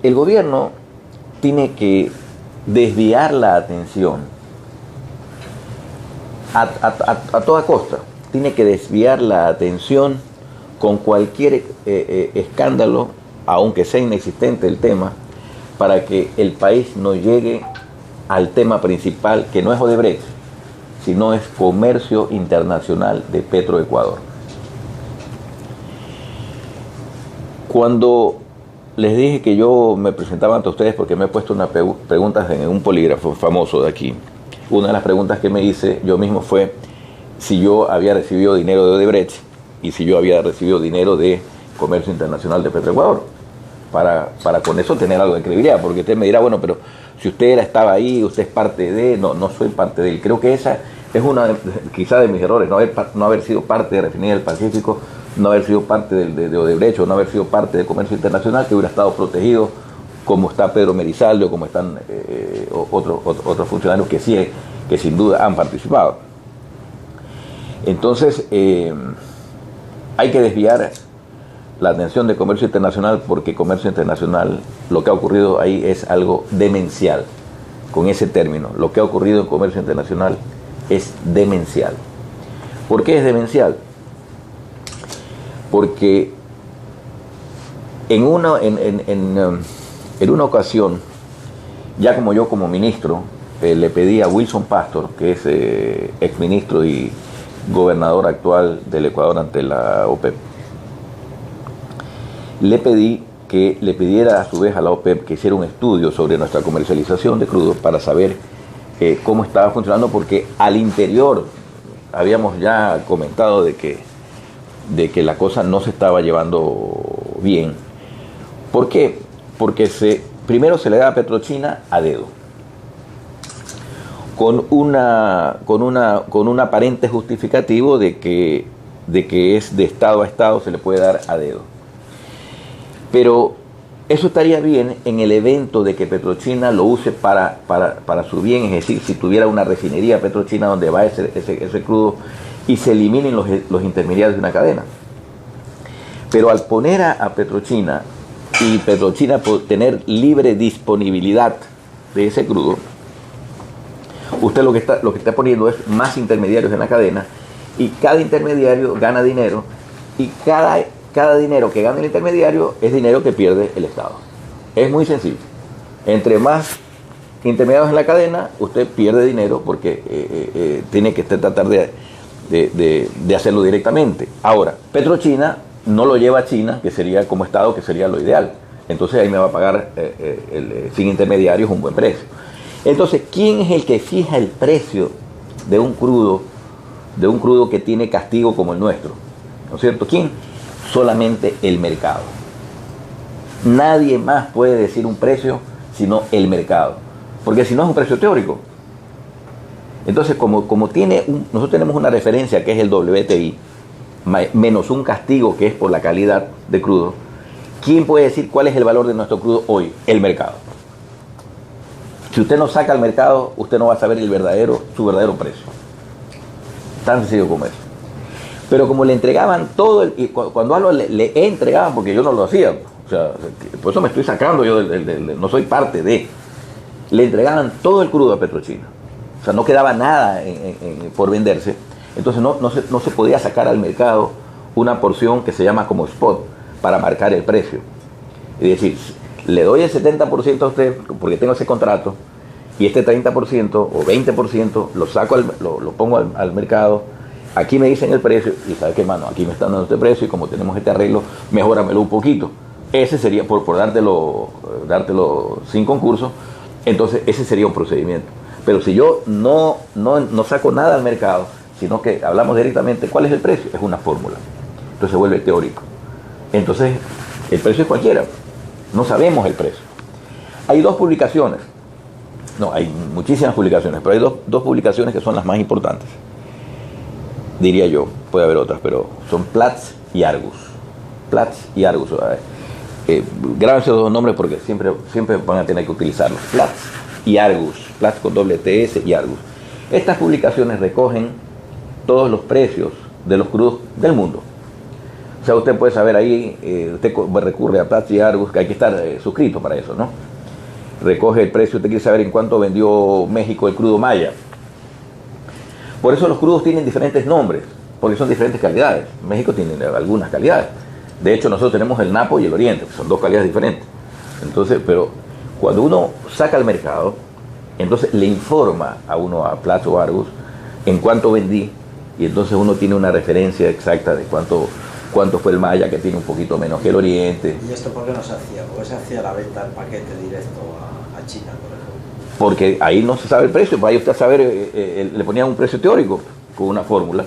el gobierno tiene que desviar la atención a toda costa. Tiene que desviar la atención con cualquier escándalo, aunque sea inexistente el tema, para que el país no llegue al tema principal, que no es Odebrecht, sino es comercio internacional de Petroecuador. Cuando les dije que yo me presentaba ante ustedes porque me he puesto unas preguntas en un polígrafo famoso de aquí, una de las preguntas que me hice yo mismo fue si yo había recibido dinero de Odebrecht y si yo había recibido dinero de Comercio Internacional de Petroecuador, para con eso tener algo de credibilidad, porque usted me dirá, bueno, pero si usted estaba ahí, usted es parte de... No, no soy parte de él. Creo que esa es una quizá de mis errores, no haber sido parte de Refinería del Pacífico, no haber sido parte de Odebrecht, o no haber sido parte de Comercio Internacional, que hubiera estado protegido como está Pedro Merizalde o como están otros funcionarios que sí, que sin duda han participado. Entonces, hay que desviar la atención de Comercio Internacional, porque Comercio Internacional, lo que ha ocurrido ahí es algo demencial, con ese término. Lo que ha ocurrido en Comercio Internacional es demencial. ¿Por qué es demencial? Porque en una ocasión, ya como yo como ministro, le pedí a Wilson Pastor, que es exministro y gobernador actual del Ecuador ante la OPEP, le pedí que le pidiera a su vez a la OPEP que hiciera un estudio sobre nuestra comercialización de crudo para saber cómo estaba funcionando, porque al interior habíamos ya comentado de que la cosa no se estaba llevando bien. ¿Por qué? Porque primero se le da a Petrochina a dedo, con un aparente justificativo de que es de estado a estado, se le puede dar a dedo. Pero eso estaría bien en el evento de que Petrochina lo use para su bien, es decir, si tuviera una refinería Petrochina donde va ese crudo y se eliminen los intermediarios de una cadena. Pero al poner a Petrochina y Petrochina tener libre disponibilidad de ese crudo, usted lo que está poniendo es más intermediarios en la cadena, y cada intermediario gana dinero, y cada dinero que gana el intermediario es dinero que pierde el Estado. Es muy sencillo. Entre más intermediarios en la cadena, usted pierde dinero porque tiene que tratar de hacerlo directamente. Ahora, Petrochina no lo lleva a China, que sería como Estado, que sería lo ideal. Entonces ahí me va a pagar sin intermediarios un buen precio. Entonces, ¿quién es el que fija el precio de un crudo que tiene castigo como el nuestro? ¿No es cierto? ¿Quién? Solamente el mercado. Nadie más puede decir un precio sino el mercado, porque si no es un precio teórico. Entonces, como nosotros tenemos una referencia que es el WTI, menos un castigo que es por la calidad de crudo, ¿quién puede decir cuál es el valor de nuestro crudo hoy? El mercado. Si usted no saca al mercado, usted no va a saber su verdadero precio. Tan sencillo como eso. Pero como le entregaban todo, y cuando hablo le entregaban, porque yo no lo hacía, o sea, por eso me estoy sacando yo, no soy parte de, le entregaban todo el crudo a Petrochina, o sea, no quedaba nada por venderse. Entonces no se podía sacar al mercado una porción que se llama como spot para marcar el precio. Es decir, le doy el 70% a usted porque tengo ese contrato, y este 30% o 20% lo saco, lo pongo al mercado. Aquí me dicen el precio, y ¿sabe qué, mano? Aquí me están dando este precio, y como tenemos este arreglo, mejóramelo un poquito. Ese sería, por dártelo sin concurso, entonces ese sería un procedimiento. Pero si yo no saco nada al mercado, sino que hablamos directamente, ¿cuál es el precio? Es una fórmula. Entonces se vuelve teórico. Entonces, el precio es cualquiera. No sabemos el precio. Hay dos publicaciones. No, hay muchísimas publicaciones, pero hay dos publicaciones que son las más importantes. Diría yo, puede haber otras, pero son Platts y Argus. Platts y Argus. Grábense los dos nombres porque siempre van a tener que utilizarlos. Platts y Argus. Platts con doble TS y Argus. Estas publicaciones recogen todos los precios de los crudos del mundo. O sea, usted puede saber ahí, usted recurre a Platts y Argus, que hay que estar suscrito para eso, ¿no? Recoge el precio, usted quiere saber en cuánto vendió México el crudo Maya. Por eso los crudos tienen diferentes nombres, porque son diferentes calidades. México tiene algunas calidades. De hecho, nosotros tenemos el Napo y el Oriente, que son dos calidades diferentes. Entonces, pero cuando uno saca al mercado, entonces le informa a uno, a Platts o Argus, en cuánto vendí, y entonces uno tiene una referencia exacta de cuánto fue el Maya, que tiene un poquito menos que el Oriente. ¿Y esto por qué no se hacía? ¿Por qué se hacía la venta en paquete directo a China, por ejemplo? Porque ahí no se sabe el precio, para ahí usted saber, le ponían un precio teórico con una fórmula,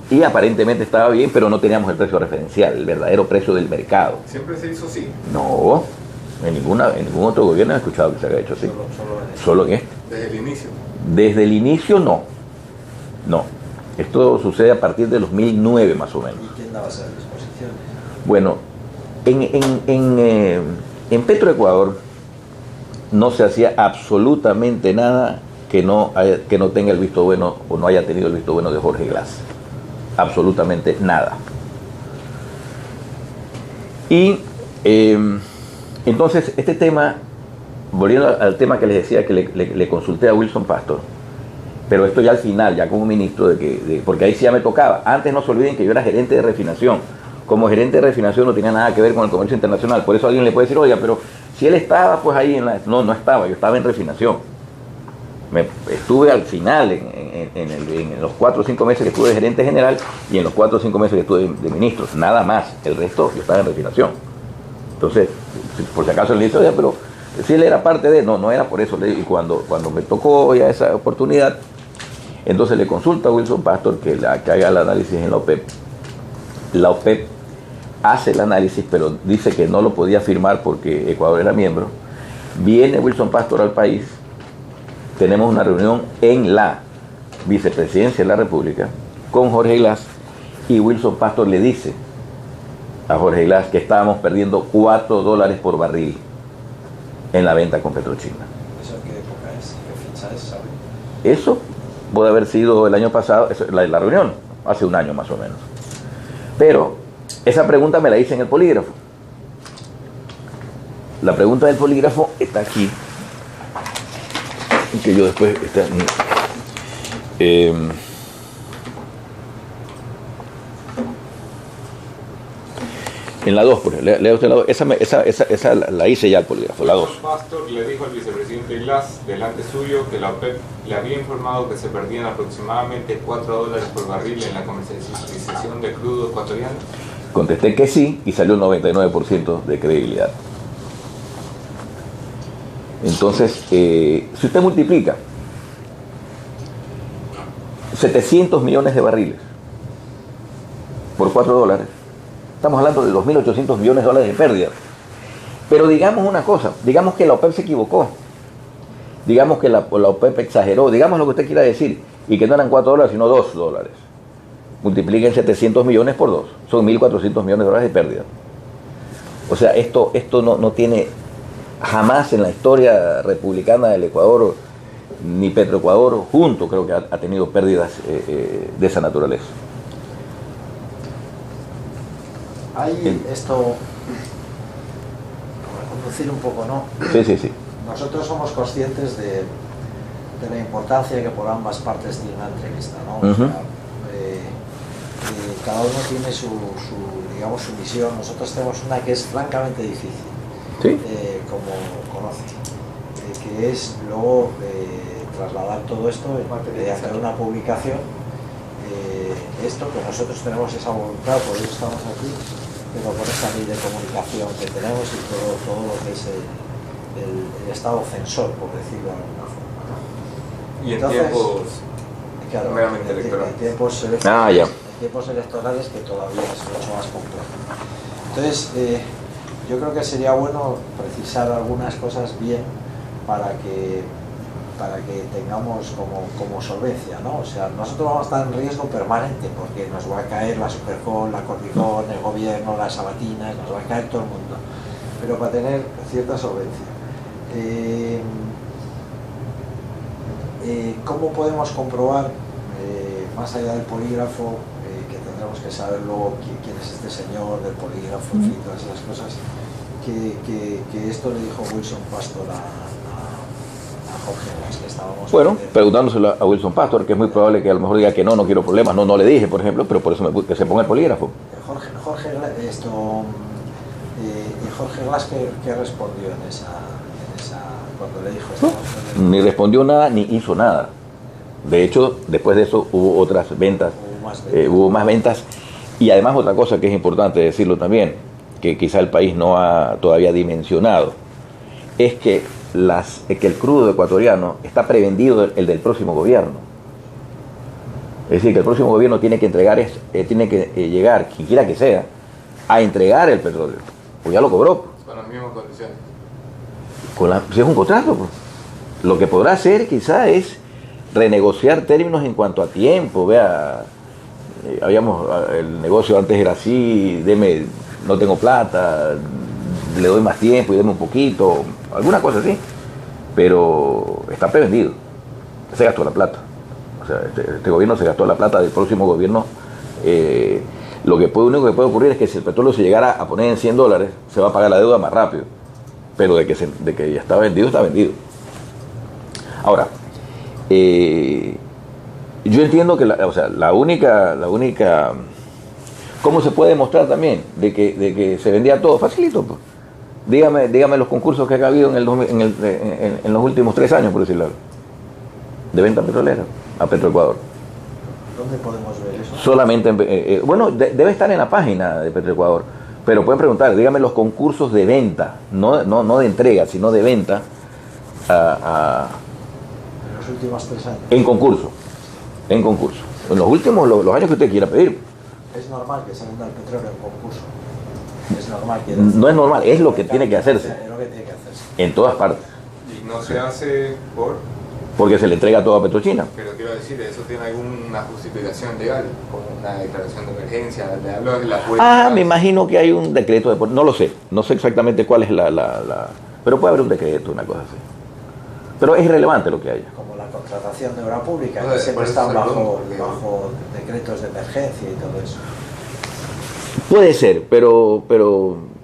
y aparentemente estaba bien, pero no teníamos el precio referencial, el verdadero precio del mercado. ¿Siempre se hizo así? No, en ningún otro gobierno he escuchado que se haya hecho así. Solo en este. ¿Desde el inicio? Desde el inicio no. No. Esto sucede a partir de 2009 más o menos. ¿Y quién daba esas disposiciones? Bueno, en Petroecuador no se hacía absolutamente nada que no tenga el visto bueno o no haya tenido el visto bueno de Jorge Glass. Absolutamente nada. Y entonces este tema, volviendo al tema que les decía que le consulté a Wilson Pastor, pero esto ya al final, ya como ministro, porque ahí sí ya me tocaba. Antes no se olviden que yo era gerente de refinación. Como gerente de refinación no tenía nada que ver con el comercio internacional. Por eso alguien le puede decir, oiga, pero si él estaba pues ahí No, no estaba, yo estaba en refinación. Estuve al final, en los 4 o 5 meses que estuve de gerente general y en los 4 o 5 meses que estuve de ministro. Nada más. El resto yo estaba en refinación. Entonces, por si acaso le dice, oiga, pero si él era parte de... No, no era por eso. Y cuando me tocó ya esa oportunidad, entonces le consulta a Wilson Pastor que haga el análisis en la OPEP. La OPEP hace el análisis, pero dice que no lo podía firmar porque Ecuador era miembro. Viene Wilson Pastor al país, tenemos una reunión en la vicepresidencia de la República con Jorge Glass, y Wilson Pastor le dice a Jorge Glass que estábamos perdiendo $4 por barril en la venta con Petrochina. ¿Eso qué época es? ¿Qué fecha es, sabe? Eso puede haber sido el año pasado, la reunión, hace un año más o menos. Pero esa pregunta me la hice en el polígrafo. La pregunta del polígrafo está aquí, que yo después en la 2, por ejemplo, lea usted la 2. Esa la hice ya al polígrafo, la 2. Pastor le dijo al vicepresidente Glass, delante suyo, que la OPEP le había informado que se perdían aproximadamente $4 por barril en la comercialización de crudo ecuatoriano. Contesté que sí y salió un 99% de credibilidad. Entonces, si usted multiplica 700 millones de barriles por $4, estamos hablando de 2.800 millones de dólares de pérdida. Pero digamos una cosa, digamos que la OPEP se equivocó, digamos que la OPEP exageró, digamos lo que usted quiera decir, y que no eran $4 sino $2. Multipliquen 700 millones por 2, son 1.400 millones de dólares de pérdida. O sea, esto no tiene jamás en la historia republicana del Ecuador, ni Petroecuador junto, creo que ha tenido pérdidas de esa naturaleza. Hay esto, por conducir un poco, ¿no? Sí. Nosotros somos conscientes de la importancia que por ambas partes tiene una entrevista, ¿no? O sea, cada uno tiene su misión. Nosotros tenemos una que es francamente difícil, ¿sí? Como conoce, que es luego trasladar todo esto, hacer una publicación. Esto que nosotros tenemos esa voluntad, por eso estamos aquí, pero con esta ley de comunicación que tenemos y todo lo que es el estado censor, por decirlo de alguna forma. Y en Entonces, tiempos claro, meramente electorales. en tiempos electorales que todavía es mucho más complejo. Entonces, yo creo que sería bueno precisar algunas cosas bien para que tengamos como solvencia, ¿no? O sea, nosotros vamos a estar en riesgo permanente porque nos va a caer la Supercon, la Corticon, el gobierno, las sabatinas, nos va a caer todo el mundo, pero para tener cierta solvencia. ¿Cómo podemos comprobar, más allá del polígrafo, que tendrá tendremos que saber luego quién es este señor del polígrafo, en fin, todas esas cosas, que esto le dijo Wilson Pastor a Jorge Glass, que estábamos... Bueno, preguntándoselo a Wilson Pastor, que es muy probable que a lo mejor diga que no quiero problemas, no le dije, por ejemplo, pero por eso que se ponga el polígrafo. Jorge Glass, ¿qué respondió en esa cuando le dijo esto? Ni respondió nada, ni hizo nada. De hecho, después de eso hubo otras ventas, hubo más ventas, y además otra cosa que es importante decirlo también, que quizá el país no ha todavía dimensionado, es que el crudo ecuatoriano está prevendido el del próximo gobierno. Es decir, que el próximo gobierno tiene que entregar, tiene que llegar, quien quiera que sea, a entregar el petróleo. Pues ya lo cobró. Con las mismas condiciones. Si es un contrato, pues. Lo que podrá hacer quizá es renegociar términos en cuanto a tiempo. Vea, el negocio antes era así, no tengo plata, le doy más tiempo y deme un poquito, alguna cosa así. Pero está prevendido. Se gastó la plata. O sea, este gobierno se gastó la plata del próximo gobierno. Lo único que puede ocurrir es que si el petróleo se llegara a poner en $100, se va a pagar la deuda más rápido. Pero de que ya está vendido, está vendido. Ahora, yo entiendo que la única, ¿cómo se puede demostrar también de que se vendía todo? Facilito, pues. Dígame los concursos que ha habido en los últimos 3 años, por decirlo algo, de venta petrolera a Petroecuador. ¿Dónde podemos ver eso? Solamente, debe estar en la página de Petroecuador, pero pueden preguntar, dígame los concursos de venta, no de entrega, sino de venta En los últimos 3 años. En concurso. En los últimos, los años que usted quiera pedir. Es normal que se venda el petróleo en concurso. Es normal que... No es normal, es lo que tiene que hacerse. Es lo que tiene que hacerse. En todas partes. Y no se hace porque se le entrega todo a Petrochina. Pero quiero decir, ¿eso tiene alguna justificación legal? Como una declaración de emergencia, le hablo de la puerta. Me imagino que hay un decreto, no lo sé, no sé exactamente cuál es pero puede haber un decreto, una cosa así. Pero es irrelevante lo que haya. Como la contratación de obra pública, No, que siempre están bajo decretos de emergencia y todo eso. Puede ser, pero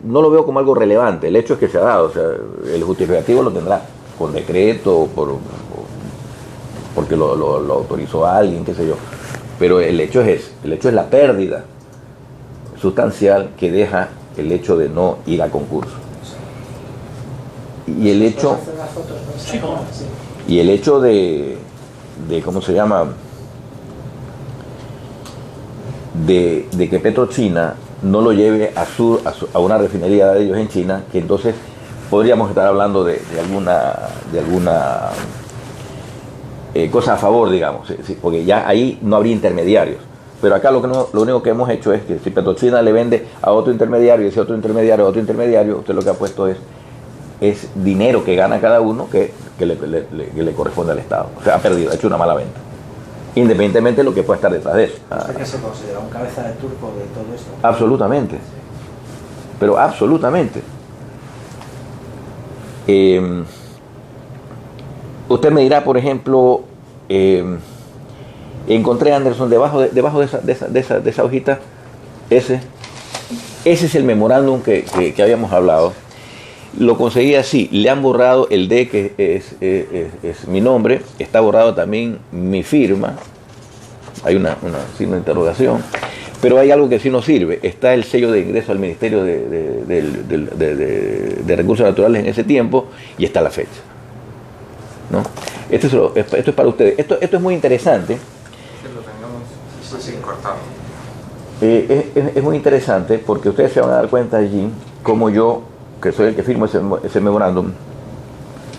no lo veo como algo relevante. El hecho es que se ha dado, o sea, el justificativo lo tendrá con decreto, porque lo autorizó a alguien, qué sé yo. Pero el hecho es la pérdida sustancial que deja el hecho de no ir a concurso. Y el hecho de ¿cómo se llama? De que Petrochina no lo lleve a una refinería de ellos en China, que entonces podríamos estar hablando de alguna cosa a favor, digamos, porque ya ahí no habría intermediarios. Pero acá lo único que hemos hecho es que si Petrochina le vende a otro intermediario y ese otro intermediario a otro intermediario, usted lo que ha puesto es dinero que gana cada uno que le corresponde al Estado. O sea, ha perdido, ha hecho una mala venta. Independientemente de lo que pueda estar detrás de eso. ¿Usted qué se considera un cabeza de turco de todo esto? Absolutamente. Pero absolutamente. Usted me dirá, por ejemplo, encontré, Anderson, debajo de esa hojita, ese es el memorándum que habíamos hablado. Lo conseguí así, le han borrado el D, que es mi nombre, está borrado también mi firma, hay una signo de interrogación, pero hay algo que sí nos sirve, está el sello de ingreso al Ministerio de Recursos Naturales en ese tiempo y está la fecha, ¿no? Esto es para ustedes, esto es muy interesante. Que lo tengamos así cortado. Es muy interesante porque ustedes se van a dar cuenta allí como yo, que soy el que firmo ese memorándum,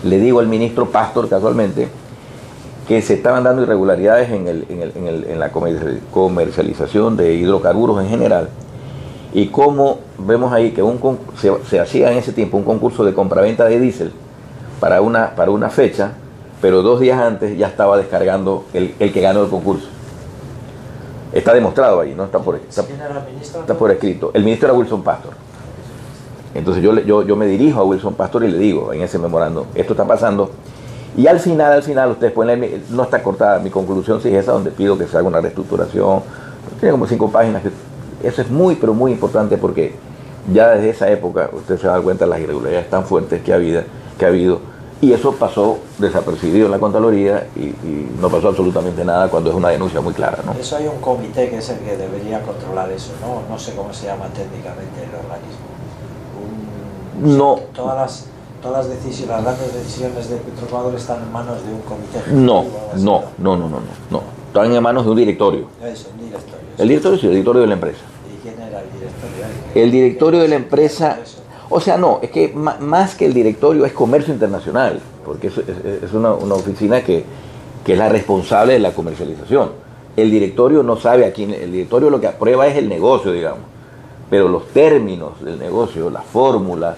le digo al ministro Pastor casualmente que se estaban dando irregularidades en la comercialización de hidrocarburos en general, y como vemos ahí que se hacía en ese tiempo un concurso de compraventa de diésel para una fecha, pero 2 días antes ya estaba descargando el que ganó el concurso. Está demostrado ahí, ¿no? Está por escrito. El ministro era Wilson Pastor. Entonces yo me dirijo a Wilson Pastor y le digo en ese memorándum, esto está pasando, y al final ustedes pueden leer, no está cortada, mi conclusión sí es esa, donde pido que se haga una reestructuración, Tiene como 5 páginas. Eso es muy, pero muy importante porque ya desde esa época usted se da cuenta de las irregularidades tan fuertes que ha habido, y eso pasó desapercibido en la Contraloría y no pasó absolutamente nada cuando es una denuncia muy clara, ¿no? Eso hay un comité que es el que debería controlar eso, ¿no? No sé cómo se llama técnicamente el organismo. No. Todas las decisiones, las grandes decisiones de Petroecuador están en manos de un comité. No. Están en manos de un directorio. Eso, un directorio. El directorio sí, el directorio de la empresa. ¿Y quién era el directorio? El directorio de la empresa, o sea, no, es que más que el directorio es Comercio Internacional, porque es una oficina que es la responsable de la comercialización. El directorio no sabe a quién, el directorio lo que aprueba es el negocio, digamos, pero los términos del negocio, las fórmulas,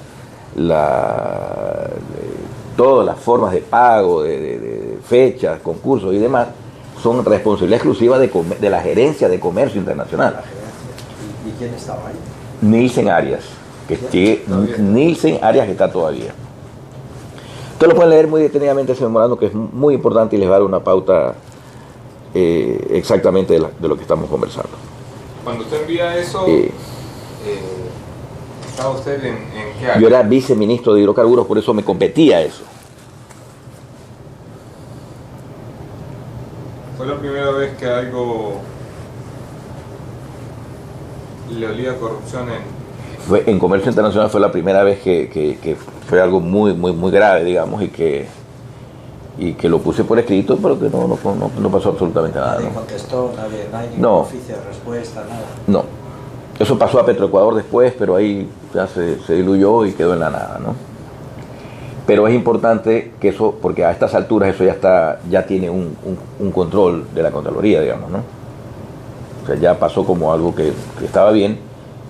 todas las formas de pago, de fechas, concursos y demás, son responsabilidad exclusiva de la gerencia de Comercio Internacional. ¿Y quién estaba ahí? Nielsen Arias, Nielsen Arias, que está todavía. Ustedes lo pueden leer muy detenidamente ese memorando, que es muy importante y les va a dar una pauta exactamente de lo que estamos conversando. Cuando usted envía eso, ¿estaba usted en qué área? Yo era viceministro de hidrocarburos, por eso me competía eso. ¿Fue la primera vez que algo le olía a corrupción en Comercio Internacional? Fue la primera vez que fue algo muy grave, digamos, y que lo puse por escrito, pero que no pasó absolutamente nada. Nadie ¿no? contestó, no hay ningún oficio de respuesta, nada. No. Eso pasó a Petroecuador después, pero ahí ya se diluyó y quedó en la nada, ¿no? Pero es importante que eso, porque a estas alturas eso ya tiene un control de la Contraloría, digamos, ¿no? O sea, ya pasó como algo que estaba bien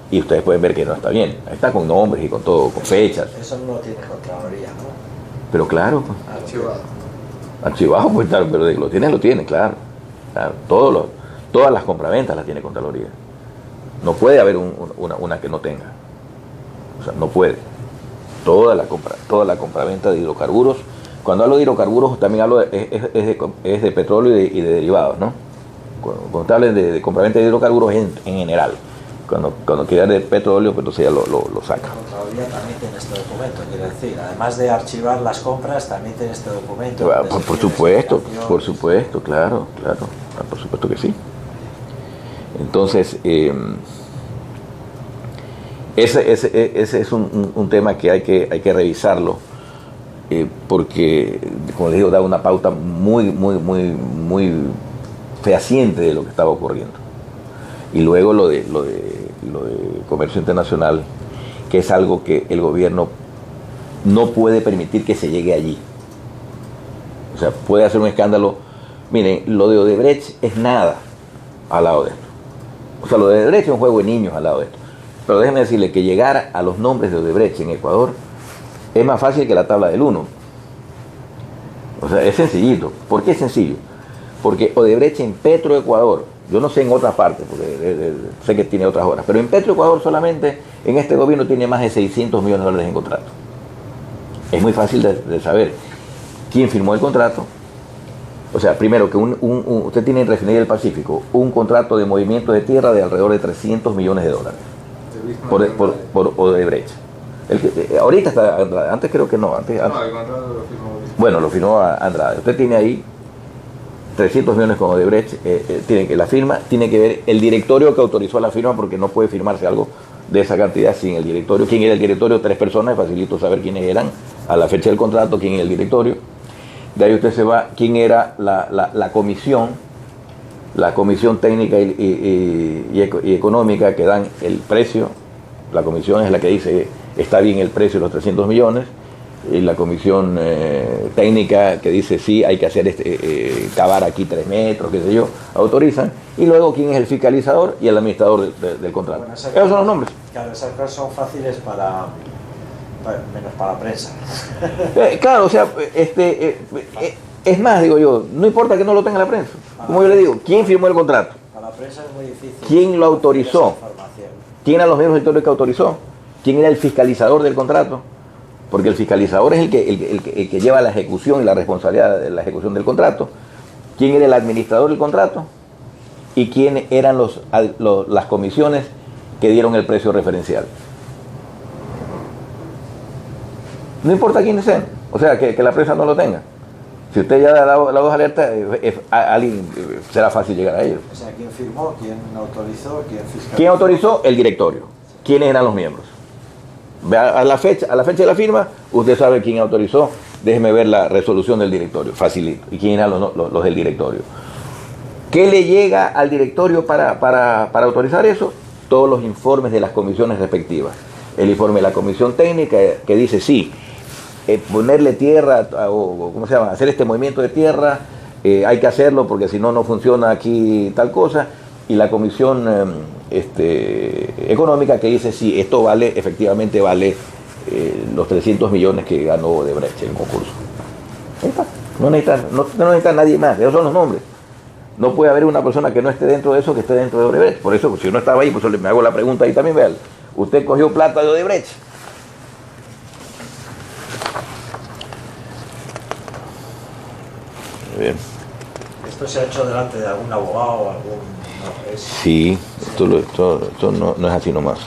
y ustedes pueden ver que no está bien. Ahí está con nombres y con todo, con fechas. Eso no lo tiene Contraloría, ¿no? Pero claro, pues, Archivado. archivado, pues claro, pero de que lo tiene, claro. Claro, todas las compraventas las tiene Contraloría. No puede haber una que no tenga. O sea, no puede. Toda la compraventa de hidrocarburos. Cuando hablo de hidrocarburos también hablo es de petróleo y de derivados, ¿no? Cuando te hablen de compraventa de hidrocarburos en general. Cuando quiera de petróleo, pues entonces ya lo saca. La Contraloría también tiene este documento, quiero decir, además de archivar las compras, también tiene este documento. Por supuesto, claro, por supuesto que sí. Entonces, ese es un tema que hay que revisarlo, porque, como les digo, da una pauta muy fehaciente de lo que estaba ocurriendo. Y luego lo de comercio internacional, que es algo que el gobierno no puede permitir que se llegue allí. O sea, puede hacer un escándalo. Miren, lo de Odebrecht es nada al lado de esto. O sea, lo de Odebrecht es un juego de niños al lado de esto. Pero déjenme decirle que llegar a los nombres de Odebrecht en Ecuador es más fácil que la tabla del 1. O sea, es sencillito. ¿Por qué es sencillo? Porque Odebrecht en Petroecuador, yo no sé en otras partes, porque sé que tiene otras horas, pero en Petroecuador solamente en este gobierno tiene más de 600 millones de dólares en contrato. Es muy fácil de saber quién firmó el contrato. O sea, primero que usted tiene en Refinería del Pacífico un contrato de movimiento de tierra de alrededor de 300 millones de dólares por Odebrecht. Ahorita está Andrade, antes creo que no. Antes, el contrato lo firmó. Bueno, lo firmó Andrade. Usted tiene ahí 300 millones con Odebrecht, tiene que la firma, tiene que ver el directorio que autorizó la firma, porque no puede firmarse algo de esa cantidad sin el directorio. ¿Quién era el directorio? 3 personas, facilito saber quiénes eran a la fecha del contrato, quién era el directorio. De ahí usted se va, quién era la comisión técnica y económica que dan el precio. La comisión es la que dice está bien el precio de los 300 millones, y la comisión técnica que dice sí, hay que hacer cavar aquí 3 metros, qué sé yo, autorizan. Y luego quién es el fiscalizador y el administrador del contrato. Bueno, esos son los nombres. Claro, esas cosas son fáciles menos para la prensa. Claro, o sea, es más, digo yo, no importa que no lo tenga la prensa. Como yo le digo, ¿quién firmó el contrato? Para la prensa es muy difícil. ¿Quién lo autorizó? ¿Quién eran los mismos sectores que autorizó? ¿Quién era el fiscalizador del contrato? Porque el fiscalizador es el que lleva la ejecución y la responsabilidad de la ejecución del contrato. ¿Quién era el administrador del contrato? y quiénes eran las comisiones que dieron el precio referencial. No importa quiénes sean, o sea, que la prensa no lo tenga. Si usted ya da las dos alertas, alguien será fácil llegar a ellos. O sea, ¿quién firmó? ¿Quién autorizó? ¿Quién fiscalizó? ¿Quién autorizó? El directorio. ¿Quiénes eran los miembros? A la fecha de la firma, usted sabe quién autorizó. Déjeme ver la resolución del directorio, facilito. ¿Y quién eran los del directorio? ¿Qué le llega al directorio para autorizar eso? Todos los informes de las comisiones respectivas. El informe de la comisión técnica que dice sí, ponerle tierra, o ¿cómo se llama? Hacer este movimiento de tierra, hay que hacerlo porque si no, no funciona aquí tal cosa. Y la comisión económica que dice sí, esto vale, efectivamente vale los 300 millones que ganó Odebrecht en el concurso. Ahí está. No necesita nadie más, esos son los nombres. No puede haber una persona que no esté dentro de eso, que esté dentro de Odebrecht. Por eso, si yo no estaba ahí, pues me hago la pregunta ahí también, vean. Usted cogió plata de Odebrecht. Bien. ¿Esto se ha hecho delante de algún abogado o algún...? No, sí, esto no es así nomás.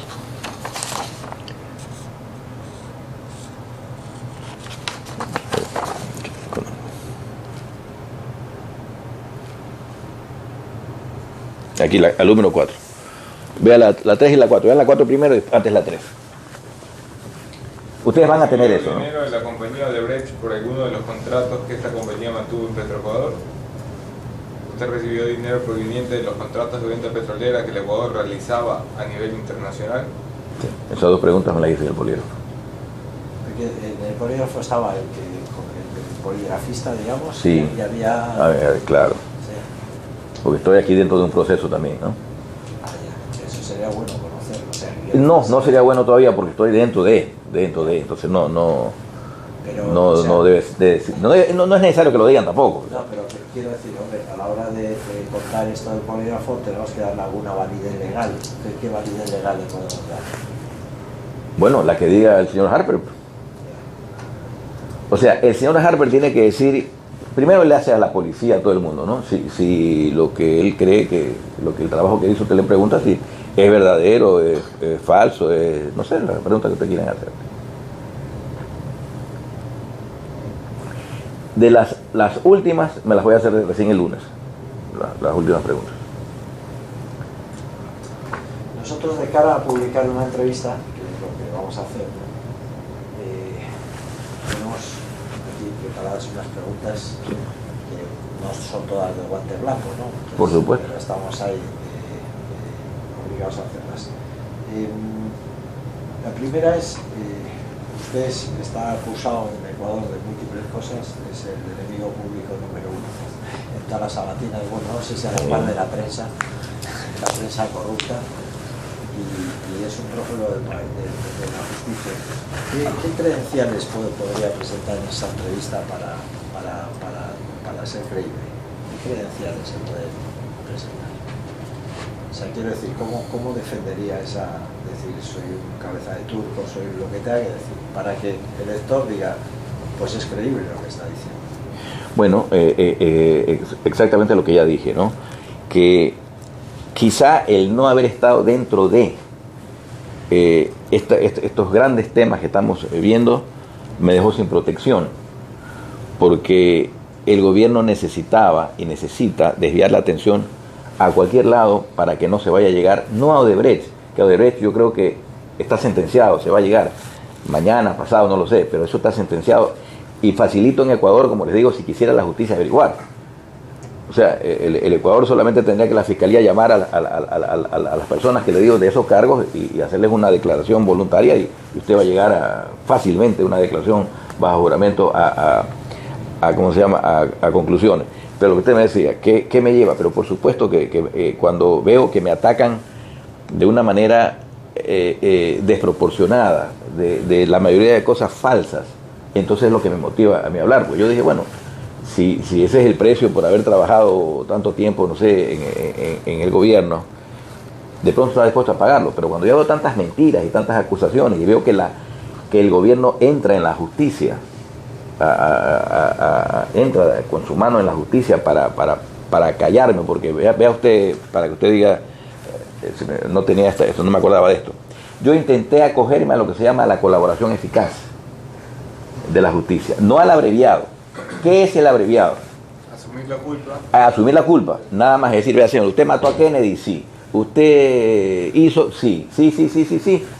Aquí, al número 4. Vea la 3 y la 4. Vean la 4 primero y antes la 3. Ustedes van a tener eso, ¿no? ¿Dinero de la compañía Odebrecht por alguno de los contratos que esta compañía mantuvo en Petroecuador? ¿Usted recibió dinero proveniente de los contratos de venta petrolera que el Ecuador realizaba a nivel internacional? Sí. Esas dos preguntas me las hice en el polígrafo. Porque en el polígrafo estaba con el poligrafista, digamos, sí. Y había... A ver, claro. Sí. Porque estoy aquí dentro de un proceso también, ¿no? Ah, ya. Eso sería bueno conocerlo. O sea, no sería bueno todavía porque estoy dentro de, entonces no es necesario que lo digan tampoco. No, pero quiero decir, hombre, a la hora de contar esto del polígrafo tenemos que darle alguna validez legal. ¿Qué validez legal le podemos dar? Lo la que diga el señor Harper. O sea, el señor Harper tiene que decir, primero le hace a la policía, a todo el mundo, ¿no? Si lo que él cree que, el trabajo que hizo, usted le pregunta si es verdadero, es falso, no sé, la pregunta que usted quieren hacer. De las últimas, me las voy a hacer recién el lunes, las últimas preguntas. Nosotros, de cara a publicar una entrevista, que es lo que vamos a hacer, ¿no? Tenemos aquí preparadas unas preguntas que no son todas de guante blanco, ¿no? Entonces, por supuesto. Pero estamos ahí obligados a hacerlas. La primera es, usted está acusado en Ecuador de múltiples cosas, es el enemigo público número 1 en todas las sabatinas, bueno, no sé si a la par de la prensa corrupta, y es un prófugo de la justicia. ¿Qué credenciales podría presentar en esa entrevista para ser creíble? ¿Qué credenciales se pueden presentar? O sea, quiero decir, ¿cómo defendería decir, soy un cabeza de turco, soy lo que tenga que decir, para que el lector diga, pues es creíble lo que está diciendo? Bueno, exactamente lo que ya dije, ¿no? Que quizá el no haber estado dentro de estos grandes temas que estamos viendo me dejó sin protección, porque el gobierno necesitaba y necesita desviar la atención a cualquier lado para que no se vaya a llegar, no a Odebrecht, que Odebrecht yo creo que está sentenciado, se va a llegar mañana, pasado, no lo sé, pero eso está sentenciado y facilito en Ecuador, como les digo, si quisiera la justicia averiguar. O sea, el Ecuador solamente tendría que la fiscalía llamar a las personas que le digo de esos cargos y hacerles una declaración voluntaria y usted va a llegar fácilmente una declaración bajo juramento ¿cómo se llama? A conclusiones. Pero lo que usted me decía, ¿qué me lleva? Pero por supuesto que cuando veo que me atacan de una manera desproporcionada, de la mayoría de cosas falsas, entonces es lo que me motiva a mí hablar. Pues yo dije, bueno, si ese es el precio por haber trabajado tanto tiempo, no sé, en el gobierno, de pronto está dispuesto a pagarlo. Pero cuando yo veo tantas mentiras y tantas acusaciones y veo que el gobierno entra en la justicia, entra con su mano en la justicia para para callarme, porque vea usted, para que usted diga, no tenía esto, no me acordaba de esto. Yo intenté acogerme a lo que se llama la colaboración eficaz de la justicia, no al abreviado. ¿Qué es el abreviado? Asumir la culpa. A asumir la culpa, nada más decir, vea señor, usted mató a Kennedy, sí. Usted hizo, sí,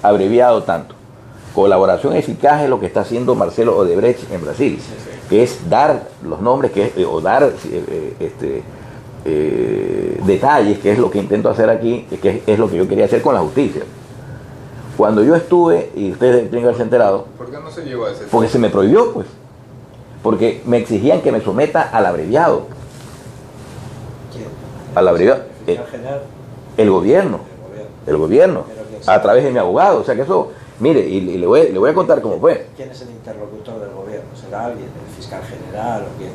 abreviado tanto. Colaboración eficaz es lo que está haciendo Marcelo Odebrecht en Brasil, que es dar los nombres, o dar detalles, que es lo que intento hacer aquí, que es lo que yo quería hacer con la justicia. Cuando yo estuve, y ustedes tienen que haberse enterado, ¿Por qué no se llegó a ese? porque se me prohibió, pues, porque me exigían que me someta al abreviado. ¿Quién? Al abreviado. ¿El fiscal general? El gobierno. El gobierno. A través de mi abogado. O sea que eso, mire, y le voy a contar cómo fue. ¿Quién es el interlocutor del gobierno? ¿Será alguien? ¿El fiscal general o quién?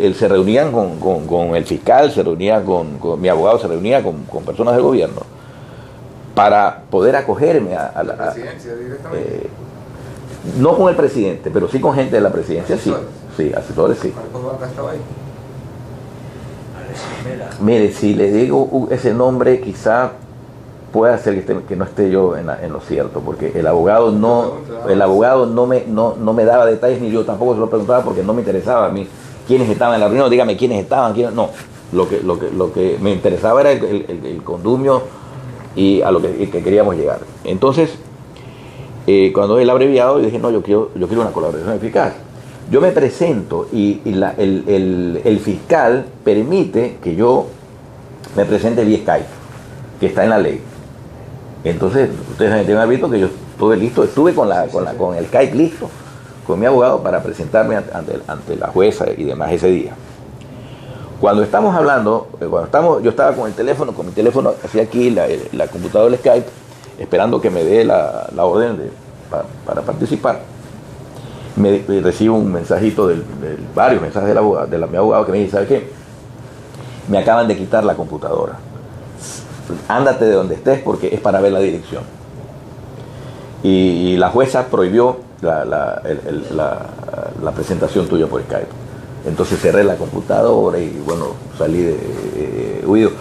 Él se reunían con el fiscal, se reunía con mi abogado, se reunía con personas del gobierno para poder acogerme a la presidencia directamente. No con el presidente, pero sí con gente de la presidencia, sí. Sí, asesores, sí. Marcos Vaca estaba ahí. Mire, si le digo ese nombre, quizá pueda ser que no esté yo en lo cierto, porque el abogado no me daba detalles, ni yo tampoco se lo preguntaba, porque no me interesaba a mí quiénes estaban en la reunión. Dígame quiénes estaban, no. Lo que me interesaba era el condumio y a lo que queríamos llegar. Entonces, cuando el abreviado, yo dije, no, yo quiero una colaboración eficaz. Yo me presento y el fiscal permite que yo me presente vía Skype, que está en la ley. Entonces, ustedes deben haber visto que yo estuve listo, con el Skype listo, con mi abogado para presentarme ante la jueza y demás ese día. Cuando estamos hablando, yo estaba con mi teléfono hacia aquí, la computadora del Skype, esperando que me dé la orden para participar. Me recibo un mensajito varios mensajes de mi abogado que me dice, ¿sabe qué? Me acaban de quitar la computadora. Ándate de donde estés porque es para ver la dirección. Y la jueza prohibió la presentación tuya por Skype. Entonces cerré la computadora y bueno, salí huido.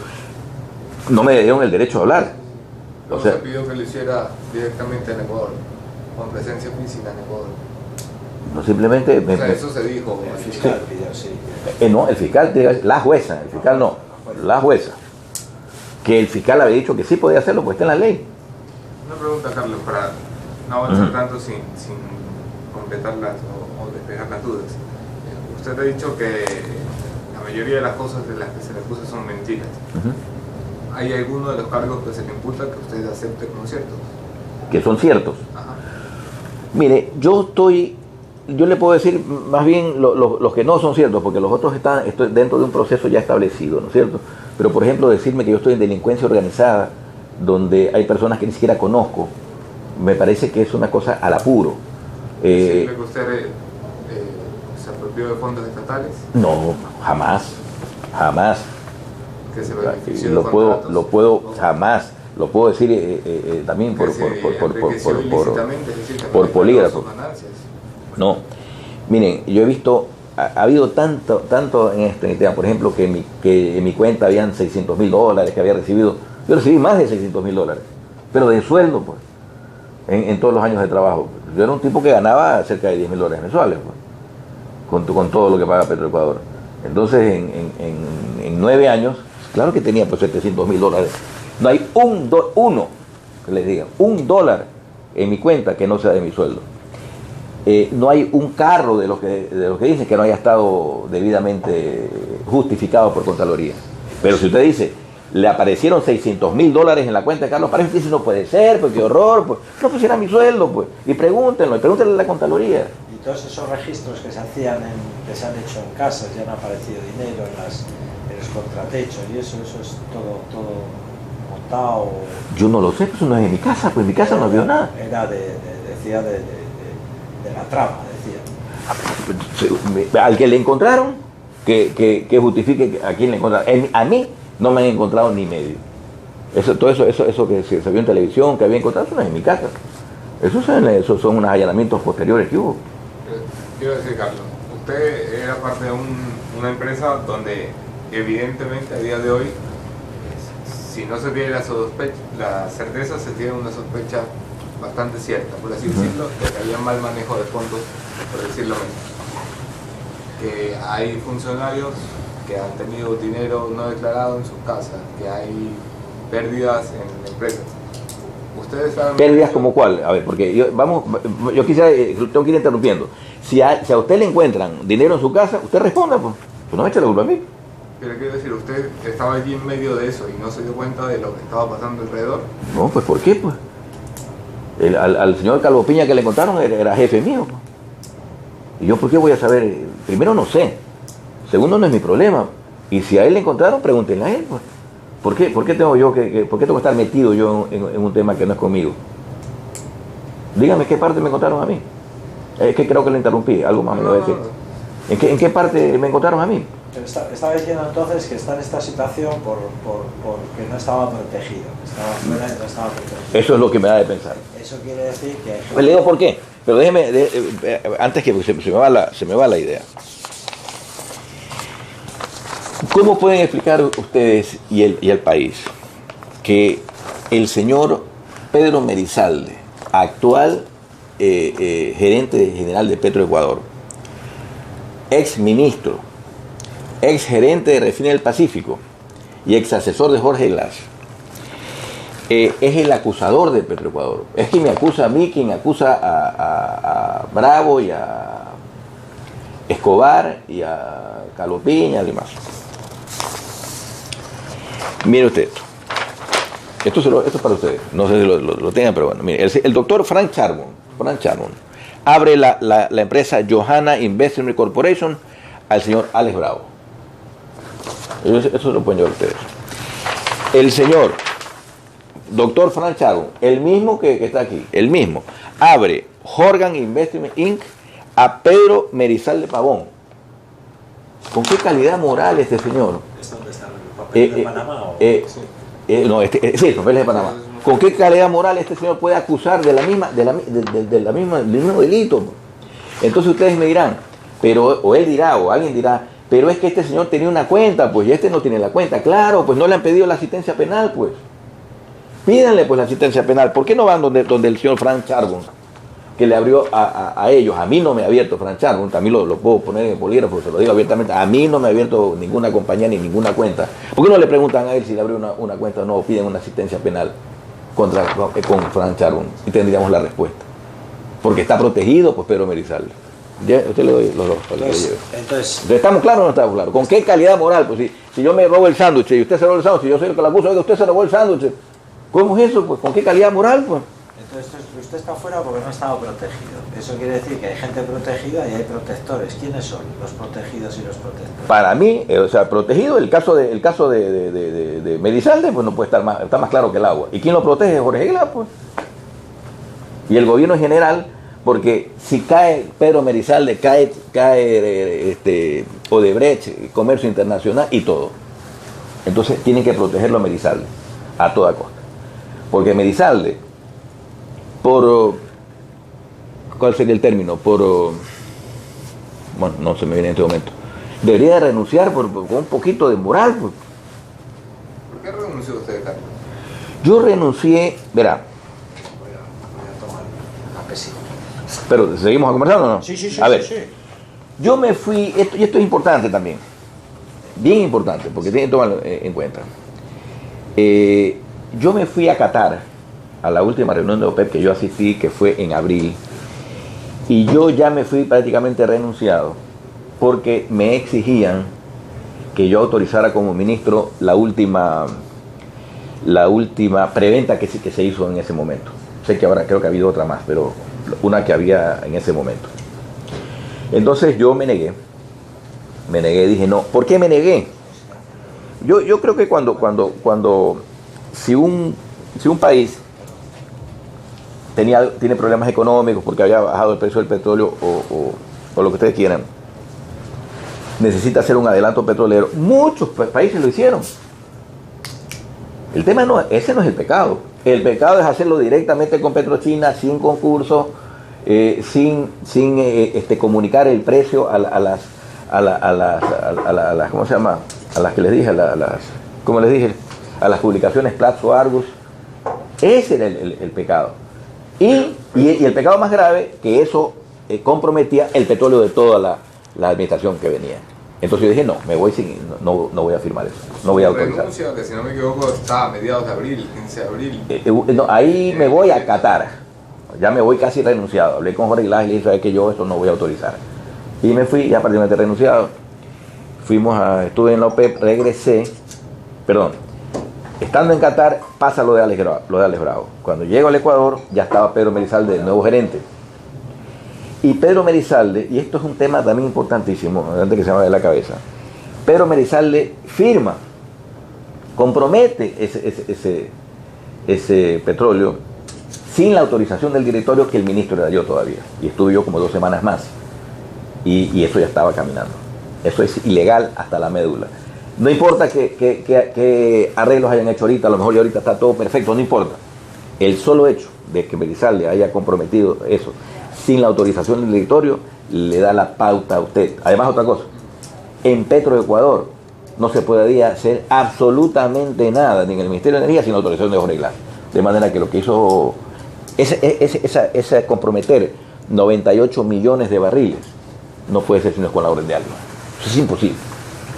No me dieron el derecho a hablar. ¿Cómo se pidió que lo hiciera directamente en Ecuador, con presencia física en Ecuador? No, simplemente... eso se dijo. El fiscal pidió, sí. No, el fiscal, la jueza, el fiscal no, la jueza. Que el fiscal había dicho que sí podía hacerlo, pues está en la ley. Una pregunta, Carlos, para no avanzar tanto sin completarlas o despejar las dudas. Usted ha dicho que la mayoría de las cosas de las que se le acusa son mentiras. ¿Hay alguno de los cargos que se le imputa que usted acepte como ciertos? Que son ciertos. Ajá. Mire, yo le puedo decir más bien los que no son ciertos, porque los otros estoy dentro de un proceso ya establecido, ¿no es cierto? Pero por ejemplo, decirme que yo estoy en delincuencia organizada, donde hay personas que ni siquiera conozco, me parece que es una cosa al apuro. ¿Decirle que usted se apropió de fondos estatales? No, jamás. Que se benefició de Lo contratos. jamás. Lo puedo decir también por polígrafo. No, miren, yo he visto, ha habido tanto en este tema, por ejemplo, que en mi cuenta habían $600,000 que había recibido. Yo recibí más de $600,000, pero de sueldo, pues, en todos los años de trabajo. Yo era un tipo que ganaba cerca de $10,000 mensuales, pues, con todo lo que paga Petroecuador. Entonces, en 9 años, claro que tenía pues $700,000. No hay uno, que les diga, $1 en mi cuenta que no sea de mi sueldo. No hay un carro de los que dicen que no haya estado debidamente justificado por Contraloría. Pero si usted dice, le aparecieron $600,000 en la cuenta de Carlos Parejo, dice, no puede ser, pues qué horror, pues no pusiera mi sueldo, pues, y pregúntenle a la Contraloría. Y todos esos registros que se hacían, que se han hecho en casas, ya no ha aparecido dinero en los contratechos, y eso es todo montado. Yo no lo sé, pues no es en mi casa, pues en mi casa no vio nada. Era decía de la trama, decía. Al que le encontraron, que justifique a quién le encontraron. A mí no me han encontrado ni medio. Todo eso que se vio en televisión, que había encontrado, eso no es en mi casa. Esos son unos allanamientos posteriores que hubo. Quiero decir, Carlos, usted era parte de una empresa donde evidentemente a día de hoy, si no se tiene la certeza, se tiene una sospecha bastante cierta, por así decirlo, de que había mal manejo de fondos, por decirlo menos. Que hay funcionarios que han tenido dinero no declarado en sus casas, que hay pérdidas en empresas. ¿Ustedes saben? ¿Pérdidas como cuál? A ver, porque yo quisiera, tengo que ir interrumpiendo. Si a usted le encuentran dinero en su casa, usted responda, pues no me eche la culpa a mí. Pero quiero decir, usted estaba allí en medio de eso y no se dio cuenta de lo que estaba pasando alrededor. No, pues ¿por qué? Pues al señor Calvo Piña que le contaron era jefe mío. Pues. ¿Y yo por qué voy a saber? Primero no sé. Segundo no es mi problema. Y si a él le encontraron, pregúntenle a él. Pues. ¿Por qué tengo que estar metido yo en un tema que no es conmigo? Dígame qué parte me encontraron a mí. Es que creo que le interrumpí. Algo más me iba a decir. ¿En qué parte me encontraron a mí? Pero estaba diciendo entonces que está en esta situación porque no estaba protegido, estaba fuera y no estaba protegido. Eso es lo que me da de pensar. Eso quiere decir que... Pues le digo por qué, pero déjeme, antes que se me va la idea. ¿Cómo pueden explicar ustedes y el país que el señor Pedro Merizalde, actual gerente general de Petroecuador, ex ministro, ex gerente de Refinería del Pacífico y ex asesor de Jorge Glass, es el acusador de Petroecuador? Es quien me acusa a mí, quien acusa a Bravo y a Escobar y a Calopiña y demás. Mire usted esto es para ustedes, no sé si lo tengan, pero bueno, mire, el doctor Frank Charbon abre la empresa Johanna Investment Corporation al señor Alex Bravo. Eso lo pueden llevar ustedes. El señor doctor Frank Charbon, el mismo que está aquí, el mismo, abre Horgan Investment Inc. a Pedro Merizalde Pavón. ¿Con qué calidad moral este señor? ¿Dónde está el papel de Panamá? Sí, el papel de Panamá. ¿Con qué calidad moral este señor puede acusar del mismo delito? Entonces ustedes me dirán, o él dirá, o alguien dirá, pero es que este señor tenía una cuenta, pues, y este no tiene la cuenta. Claro, pues no le han pedido la asistencia penal, pues. Pídanle, pues, la asistencia penal. ¿Por qué no van donde el señor Frank Charbon, que le abrió a ellos? A mí no me ha abierto Frank Charbon, también lo puedo poner en el bolígrafo, se lo digo abiertamente. A mí no me ha abierto ninguna compañía ni ninguna cuenta. ¿Por qué no le preguntan a él si le abrió una cuenta o no, o piden una asistencia penal con Frank Charbon? Y tendríamos la respuesta. Porque está protegido, pues, Pedro Merizalde. Ya, usted le doy los dos para que le lleve. Entonces, ¿estamos claros o no estamos claros? ¿Con qué calidad moral? Pues si yo me robo el sándwich y usted se robó el sándwich, yo soy el que lo acuso, oiga, usted se robó el sándwich. ¿Cómo es eso? Pues, ¿con qué calidad moral? Pues. Entonces usted está fuera porque no estaba protegido. Eso quiere decir que hay gente protegida y hay protectores. ¿Quiénes son los protegidos y los protectores? Para mí, protegido, el caso de Merizalde, pues no puede estar más, está más claro que el agua. ¿Y quién lo protege? Jorge Glass, pues. Y el gobierno en general, porque si cae Pedro Merizalde, cae Odebrecht, Comercio Internacional y todo. Entonces tienen que protegerlo a Merizalde a toda costa. Porque Merizalde, ¿cuál sería el término? Bueno, no se me viene en este momento. Debería de renunciar con un poquito de moral. Pues. ¿Por qué renunció usted, Carlos? Yo renuncié, verá. Voy a tomar una pesita. Pero, ¿seguimos conversando o no? Sí. A ver, sí. yo me fui, y esto es importante también, bien importante, porque tienen que tomarlo en cuenta. Yo me fui a Qatar, a la última reunión de OPEP que yo asistí, que fue en abril, y yo ya me fui prácticamente renunciado, porque me exigían que yo autorizara como ministro la última preventa que se hizo en ese momento. Sé que ahora creo que ha habido otra más, pero una que había en ese momento. Entonces yo me negué, dije no. ¿Por qué me negué? Yo creo que si un país tiene problemas económicos porque había bajado el precio del petróleo o lo que ustedes quieran, necesita hacer un adelanto petrolero. Muchos países lo hicieron. El tema ese no es el pecado. El pecado es hacerlo directamente con Petrochina, sin concurso, sin comunicar el precio a las ¿cómo se llama? a las que les dije, como les dije, a las publicaciones Platzo, Argus. Ese era el pecado. Y el pecado más grave, que eso comprometía el petróleo de toda la administración que venía. Entonces yo dije, no, me voy no voy a firmar eso, no voy a autorizar. Renuncia, que si no me equivoco está a mediados de abril, 15 de abril. No, ahí me voy a Qatar, ya me voy casi renunciado. Hablé con Jorge Glass y le dije, ¿sabes que yo esto no voy a autorizar? Y me fui, ya prácticamente renunciado. Estuve en la OPEP, regresé, estando en Qatar pasa lo de Alex Bravo. Cuando llego al Ecuador ya estaba Pedro Merizalde, el nuevo gerente. Y Pedro Merizalde, y esto es un tema también importantísimo, antes que se me vaya de la cabeza, Pedro Merizalde firma, compromete ese petróleo sin la autorización del directorio que el ministro le dio todavía. Y estuve yo como 2 semanas más. Y eso ya estaba caminando. Eso es ilegal hasta la médula. No importa que arreglos hayan hecho ahorita, a lo mejor ya ahorita está todo perfecto, no importa. El solo hecho de que Merizalde haya comprometido eso sin la autorización del directorio le da la pauta a usted. Además, otra cosa, en Petroecuador no se podía hacer absolutamente nada, ni en el Ministerio de Energía, sin la autorización de Jorge Glass. De manera que lo que hizo ese comprometer 98 millones de barriles no puede ser sino con la orden de Alma. Eso es imposible.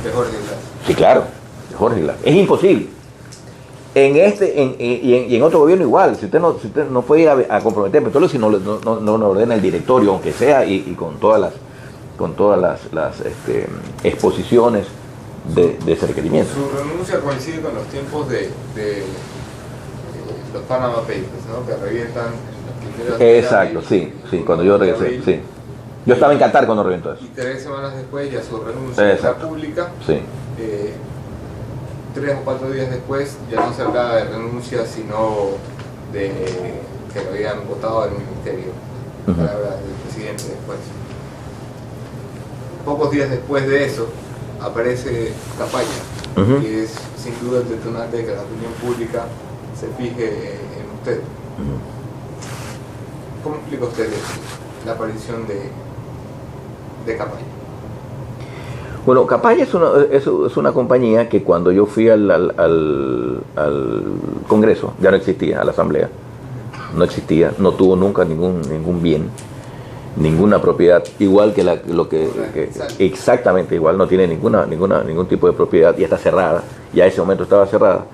De Jorge Glass. Sí, claro, de Jorge Glass. Es imposible. Y en otro gobierno igual, si usted no puede ir a comprometer petróleo si no lo ordena el directorio, aunque sea, y con todas las exposiciones de ese requerimiento. Su renuncia coincide con los tiempos de los Panama Papers, ¿no? Que revientan los Exacto, sí, cuando yo regresé, sí. Yo estaba en Qatar cuando reventó eso. Y 3 semanas después ya su renuncia está pública. Sí. 3 o 4 días después ya no se hablaba de renuncia, sino de que lo habían votado del ministerio, palabras del presidente después. Pocos días después de eso aparece Capaya, que es sin duda el detonante de que la opinión pública se fije en usted. ¿Cómo explica usted la aparición de Capaya? Bueno, Capaya es una compañía que cuando yo fui al Congreso ya no existía, a la Asamblea. No existía, no tuvo nunca ningún bien, ninguna propiedad, igual que exactamente igual, no tiene ningún tipo de propiedad y está cerrada, y a ese momento estaba cerrada.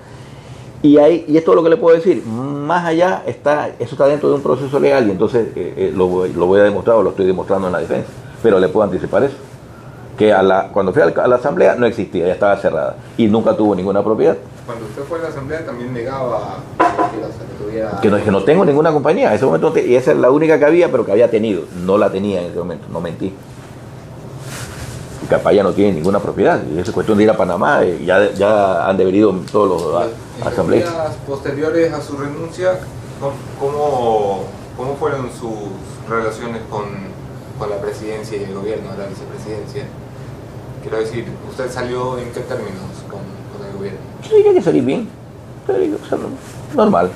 Y esto es lo que le puedo decir, más allá eso está dentro de un proceso legal y entonces lo voy a demostrar o lo estoy demostrando en la defensa, pero le puedo anticipar eso. Que cuando fui a la asamblea no existía, ya estaba cerrada y nunca tuvo ninguna propiedad. Cuando usted fue a la asamblea también negaba que tuviera... Que no tengo ninguna compañía, en ese momento, y esa es la única que había, pero que había tenido, no la tenía en ese momento, no mentí. Y Capaya no tiene ninguna propiedad, y es cuestión de ir a Panamá, ya han debido todos los asambleístas. En los días posteriores a su renuncia, ¿cómo fueron sus relaciones con la presidencia y el gobierno, la vicepresidencia? Quiero decir, ¿usted salió en qué términos con el gobierno? Yo diría que salí bien, normal.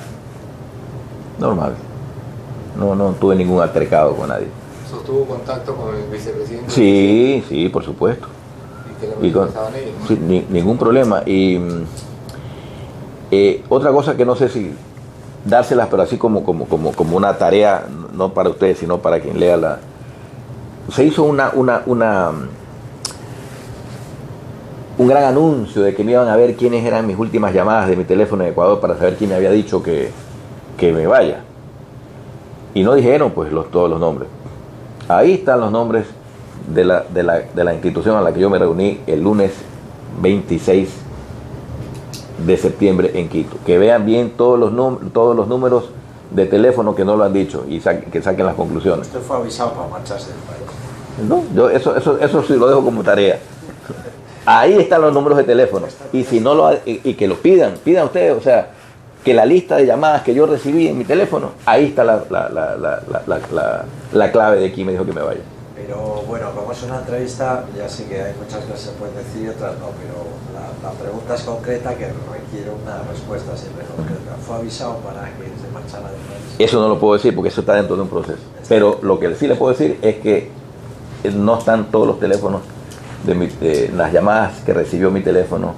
No tuve ningún altercado con nadie. ¿Sostuvo contacto con el vicepresidente? Sí, por supuesto. ¿Y qué le pensaban ellos? Sí, ningún problema. Y otra cosa que no sé si dárselas, pero así como una tarea, no para ustedes, sino para quien lea se hizo un gran anuncio de que me iban a ver quiénes eran mis últimas llamadas de mi teléfono en Ecuador para saber quién me había dicho que me vaya. Y no dijeron pues todos los nombres. Ahí están los nombres de la institución a la que yo me reuní el lunes 26 de septiembre en Quito. Que vean bien todos los números de teléfono que no lo han dicho y que saquen las conclusiones. Usted fue avisado para marcharse del país. No, yo eso sí lo dejo como tarea. Ahí están los números de teléfono. Y si no y que los pidan ustedes, o sea, que la lista de llamadas que yo recibí en mi teléfono, ahí está la clave de quién me dijo que me vaya. Pero bueno, como es una entrevista, ya sé que hay muchas cosas que se pueden decir y otras no, pero la pregunta es concreta, que requiere una respuesta siempre concreta. ¿Fue avisado para que se marchara del país? Eso no lo puedo decir porque eso está dentro de un proceso. Pero lo que sí le puedo decir es que no están todos los teléfonos de las llamadas que recibió mi teléfono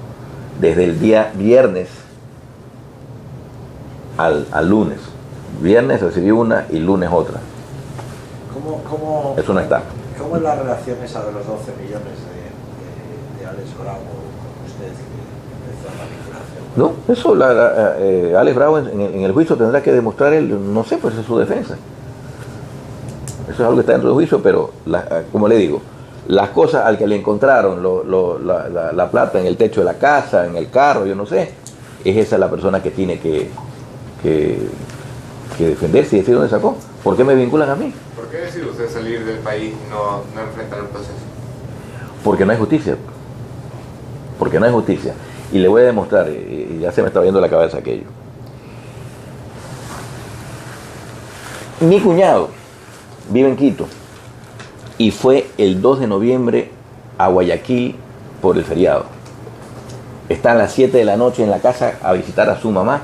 desde el día viernes al lunes. Viernes recibí una y lunes otra. Eso no está. ¿Cómo es la relación esa de los 12 millones de Alex Bravo con usted que empezó la vinculación? No, eso Alex Bravo en el juicio tendrá que demostrar él, no sé, pues es su defensa. Eso es algo que está dentro del juicio, pero como le digo, las cosas al que le encontraron la plata en el techo de la casa, en el carro, yo no sé, es esa la persona que tiene que defenderse y decir dónde sacó. ¿Por qué me vinculan a mí? ¿Por qué decide usted salir del país y no enfrentar el proceso? Porque no hay justicia. Porque no hay justicia. Y le voy a demostrar, y ya se me está viendo la cabeza aquello. Mi cuñado vive en Quito y fue el 2 de noviembre a Guayaquil por el feriado. Está a las 7 de la noche en la casa a visitar a su mamá,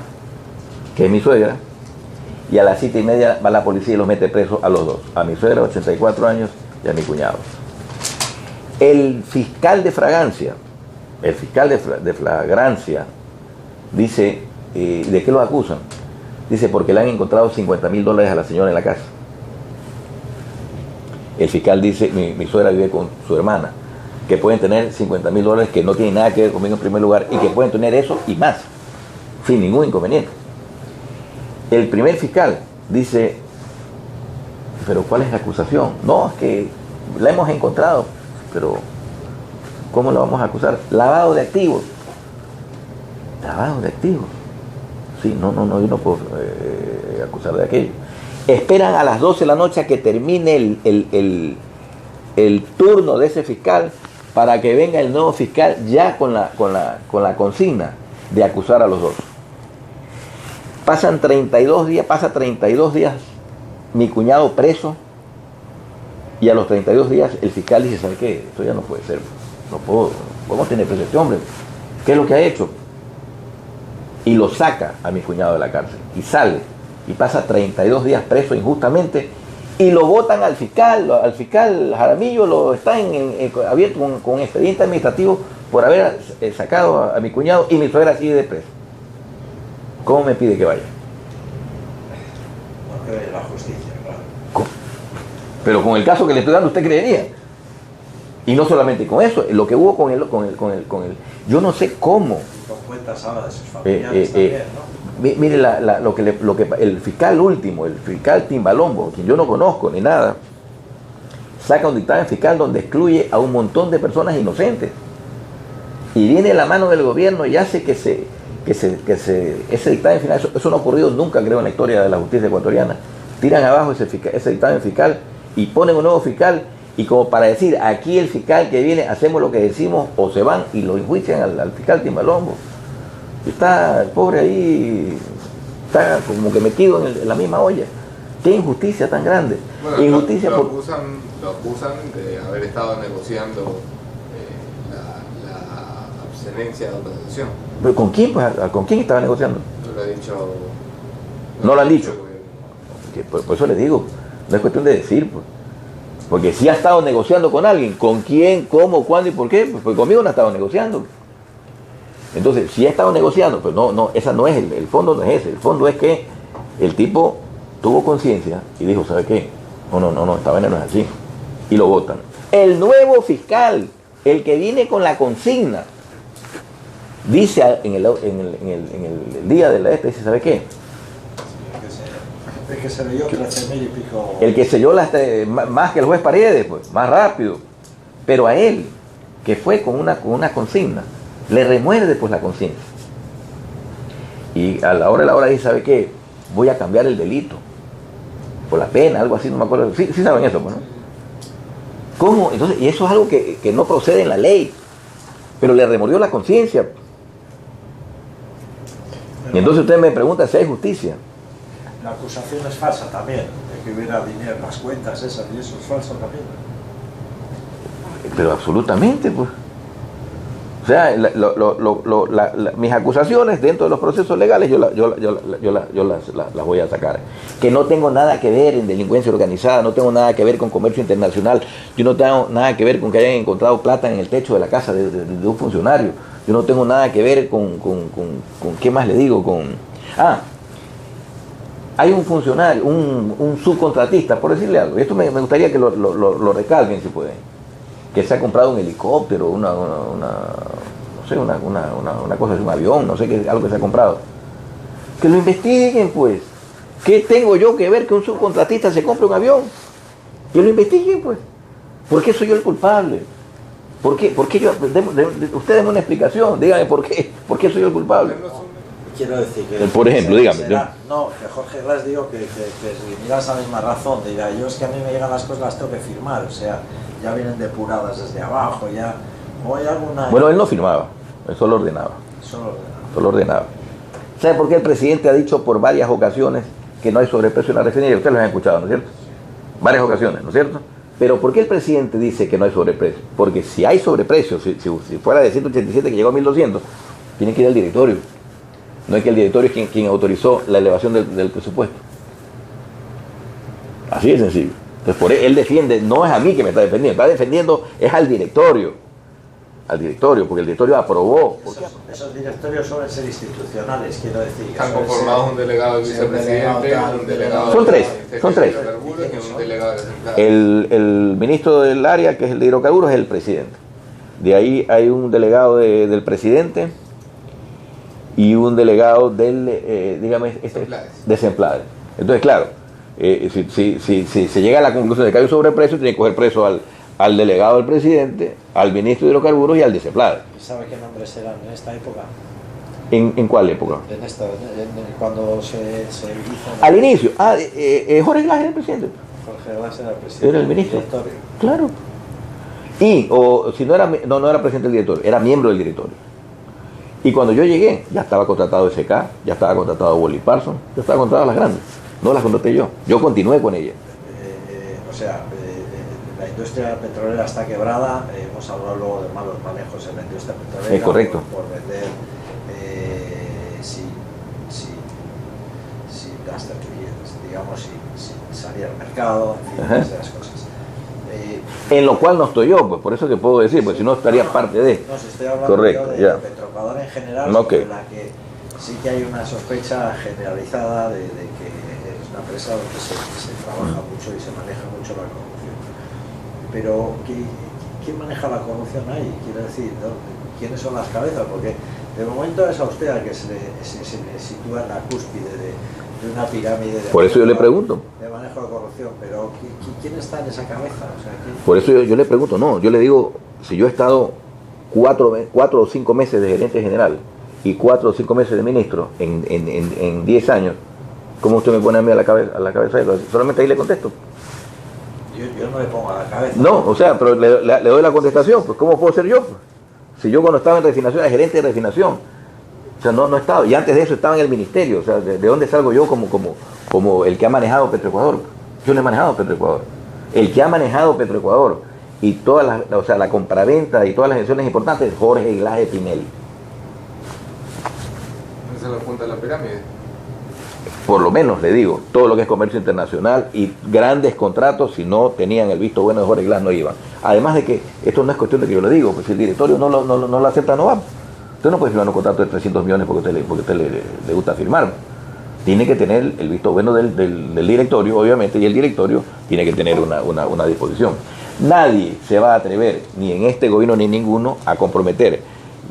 que es mi suegra, y a las 7:30 va la policía y los mete presos a los dos, a mi suegra, 84 años, y a mi cuñado. El fiscal de flagrancia, dice, ¿de qué los acusan? Dice, porque le han encontrado $50.000 a la señora en la casa. El fiscal dice, mi suegra vive con su hermana, que pueden tener $50.000 que no tienen nada que ver conmigo en primer lugar, y que pueden tener eso y más, sin ningún inconveniente. El primer fiscal dice, pero ¿cuál es la acusación? No, es que la hemos encontrado, pero ¿cómo la vamos a acusar? Lavado de activos. Lavado de activos. Sí, no, yo no puedo acusar de aquello. Esperan a las 12 de la noche a que termine el turno de ese fiscal para que venga el nuevo fiscal ya con la consigna de acusar a los dos. Pasa 32 días mi cuñado preso, y a los 32 días el fiscal dice, ¿sabe qué? Esto ya no puede ser, no podemos tener preso a este hombre. ¿Qué es lo que ha hecho? Y lo saca a mi cuñado de la cárcel, y sale, y pasa 32 días preso injustamente, y lo votan al fiscal Jaramillo, lo está abierto con expediente administrativo por haber sacado a mi cuñado, y mi suegra sigue de preso. ¿Cómo me pide que vaya? No cree en la justicia, claro. ¿Cómo? Pero con el caso que le estoy dando, usted creería. Y no solamente con eso, lo que hubo con el yo no sé cómo. Con cuentas ahora de sus familiares también, ¿no? Mire lo que el fiscal último, el fiscal Timbalombo, quien yo no conozco ni nada, saca un dictamen fiscal donde excluye a un montón de personas inocentes. Y viene la mano del gobierno y hace que ese dictamen final, eso no ha ocurrido nunca, creo, en la historia de la justicia ecuatoriana. Tiran abajo ese dictamen fiscal y ponen un nuevo fiscal, y como para decir, aquí el fiscal que viene, hacemos lo que decimos, o se van y lo enjuician al fiscal Timbalombo. Está el pobre ahí, está como que metido en la misma olla. Qué injusticia tan grande. Bueno, injusticia lo acusan de haber estado negociando la abstenencia de autorización. ¿Pero con quién? Pues, ¿con quién estaba negociando? No lo ha dicho. No lo han dicho. Por eso les digo, no es cuestión de decir, pues. Porque si ha estado negociando con alguien, ¿con quién, cómo, cuándo y por qué? Pues conmigo no ha estado negociando. Entonces, si ha estado negociando, pues no, esa no es el fondo, no es ese. El fondo es que el tipo tuvo conciencia y dijo, ¿sabe qué? No, esta vaina no es así. Y lo votan. El nuevo fiscal, el que viene con la consigna, dice en el día de la dice, ¿sabe qué? El que se leyó 13.000 y pico. El que selló más que el juez Paredes, pues, más rápido. Pero a él, que fue con una consigna, le remuerde pues la conciencia. Y a la hora dice, ¿sabe qué? Voy a cambiar el delito. Por la pena, algo así, no me acuerdo. Sí saben eso, pues, ¿no? ¿Cómo? Entonces, y eso es algo que no procede en la ley. Pero le remordió la conciencia. Y entonces usted me pregunta si hay justicia. La acusación es falsa también, de que hubiera dinero en las cuentas esas, y eso es falso también. Pero absolutamente, pues. O sea, mis acusaciones dentro de los procesos legales yo las voy a sacar. Que no tengo nada que ver en delincuencia organizada, no tengo nada que ver con comercio internacional, yo no tengo nada que ver con que hayan encontrado plata en el techo de la casa de un funcionario, yo no tengo nada que ver con ¿qué más le digo? Hay un funcionario, un subcontratista, por decirle algo, y esto me gustaría que lo recalquen si pueden, que se ha comprado un helicóptero, una cosa, un avión, no sé qué, algo que se ha comprado. Que lo investiguen, pues. ¿Qué tengo yo que ver que un subcontratista se compre un avión? Que lo investiguen, pues. ¿Por qué soy yo el culpable? ¿Por qué yo? Usted denme una explicación, dígame por qué soy yo el culpable. Quiero decir que... Por ejemplo, dígame. No, que Jorge Glass digo que mira esa misma razón, dirá, yo es que a mí me llegan las cosas, las tengo que firmar, o sea, ya vienen depuradas desde abajo, ya... ¿O hay alguna... Bueno, él no firmaba, él solo ordenaba. Solo ordenaba. ¿Sabe por qué el presidente ha dicho por varias ocasiones que no hay sobreprecio en la refinería? Ustedes lo han escuchado, ¿no es cierto? Varias ocasiones, ¿no es cierto? Pero ¿por qué el presidente dice que no hay sobreprecio? Porque si hay sobreprecio, si fuera de 187 que llegó a 1200, tiene que ir al directorio. No es que el directorio es quien autorizó la elevación del presupuesto. Así de sencillo. Entonces, él defiende, no es a mí que me está defendiendo, es al directorio, porque el directorio aprobó. Esos directorios suelen ser institucionales, quiero decir. Están conformados un delegado del vicepresidente, un delegado son tres. y un delegado de desempleados. El ministro del área, que es el de hidrocarburos, es el presidente. De ahí hay un delegado del presidente y un delegado del, desempleados. Entonces, claro, si se llega a la conclusión de que hay un sobreprecio, tiene que coger preso al delegado del presidente, al ministro de hidrocarburos y al desempleado. ¿Y sabe qué nombres eran en esta época? ¿En cuál época? Cuando se hizo... Al inicio. Jorge Glass era el presidente. Jorge Glass era el presidente. Era el ministro. Directorio. Claro. O si no era presidente del directorio, era miembro del directorio. Y cuando yo llegué, ya estaba contratado SK, ya estaba contratado Wally Parsons, ya estaba contratado las grandes. No las contraté yo continué con ella. La industria petrolera está quebrada, hemos hablado luego de malos manejos en la industria petrolera. Es correcto. Por vender sin gasto, digamos, sin salir al mercado, en fin, esas cosas. En lo cual no estoy yo, pues por eso que puedo decir, pues si no estaría parte de... No, si estoy hablando correcto, de Petroecuador en general, sobre la que sí que hay una sospecha generalizada de que es una empresa donde se trabaja mucho y se maneja mucho la corrupción. Pero ¿quién maneja la corrupción ahí? Quiero decir, ¿no? ¿Quiénes son las cabezas? Porque de momento es a usted al que se le sitúa en la cúspide de una pirámide. Por eso yo le pregunto. De manejo de corrupción, pero ¿quién está en esa cabeza? O sea, por eso yo le pregunto, no, yo le digo, si yo he estado 4 o 5 meses de gerente general y 4 o 5 meses de ministro en 10 años, ¿cómo usted me pone a mí a la cabeza? Solamente ahí le contesto. Yo no le pongo a la cabeza. No, o sea, pero le doy la contestación, pues ¿cómo puedo ser yo? Pues? Si yo cuando estaba en refinación era gerente de refinación, o sea, no he estado, y antes de eso estaba en el ministerio, o sea, ¿de dónde salgo yo como el que ha manejado Petroecuador? Yo no he manejado Petroecuador. El que ha manejado Petroecuador y todas la compraventa y todas las gestiones importantes es Jorge Glass de Pinelli. Esa es la punta de la pirámide. Por lo menos le digo, todo lo que es comercio internacional y grandes contratos, si no tenían el visto bueno de Jorge Glass, no iban. Además de que esto no es cuestión de que yo lo digo, pues si el directorio no lo acepta, no va. Usted no puede firmar un contrato de 300 millones porque a usted le gusta firmar. Tiene que tener el visto bueno del directorio, obviamente, y el directorio tiene que tener una disposición. Nadie se va a atrever, ni en este gobierno ni en ninguno, a comprometer,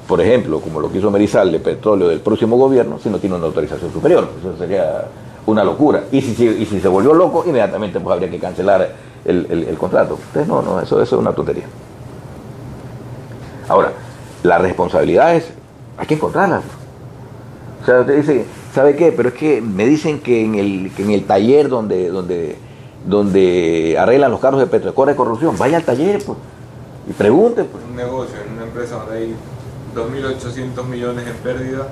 por ejemplo, como lo que hizo Merizal, de petróleo del próximo gobierno, si no tiene una autorización superior. Eso sería una locura. Y si se volvió loco, inmediatamente pues habría que cancelar el contrato. Entonces, no, eso es una tontería. Ahora, la responsabilidad hay que encontrarla. O sea, usted dice, ¿sabe qué? Pero es que me dicen que en el taller donde arreglan los carros de Petroecuador hay corrupción. Vaya al taller, pues, y pregunte. Pues. Un negocio, en una empresa donde hay 2.800 millones en pérdida.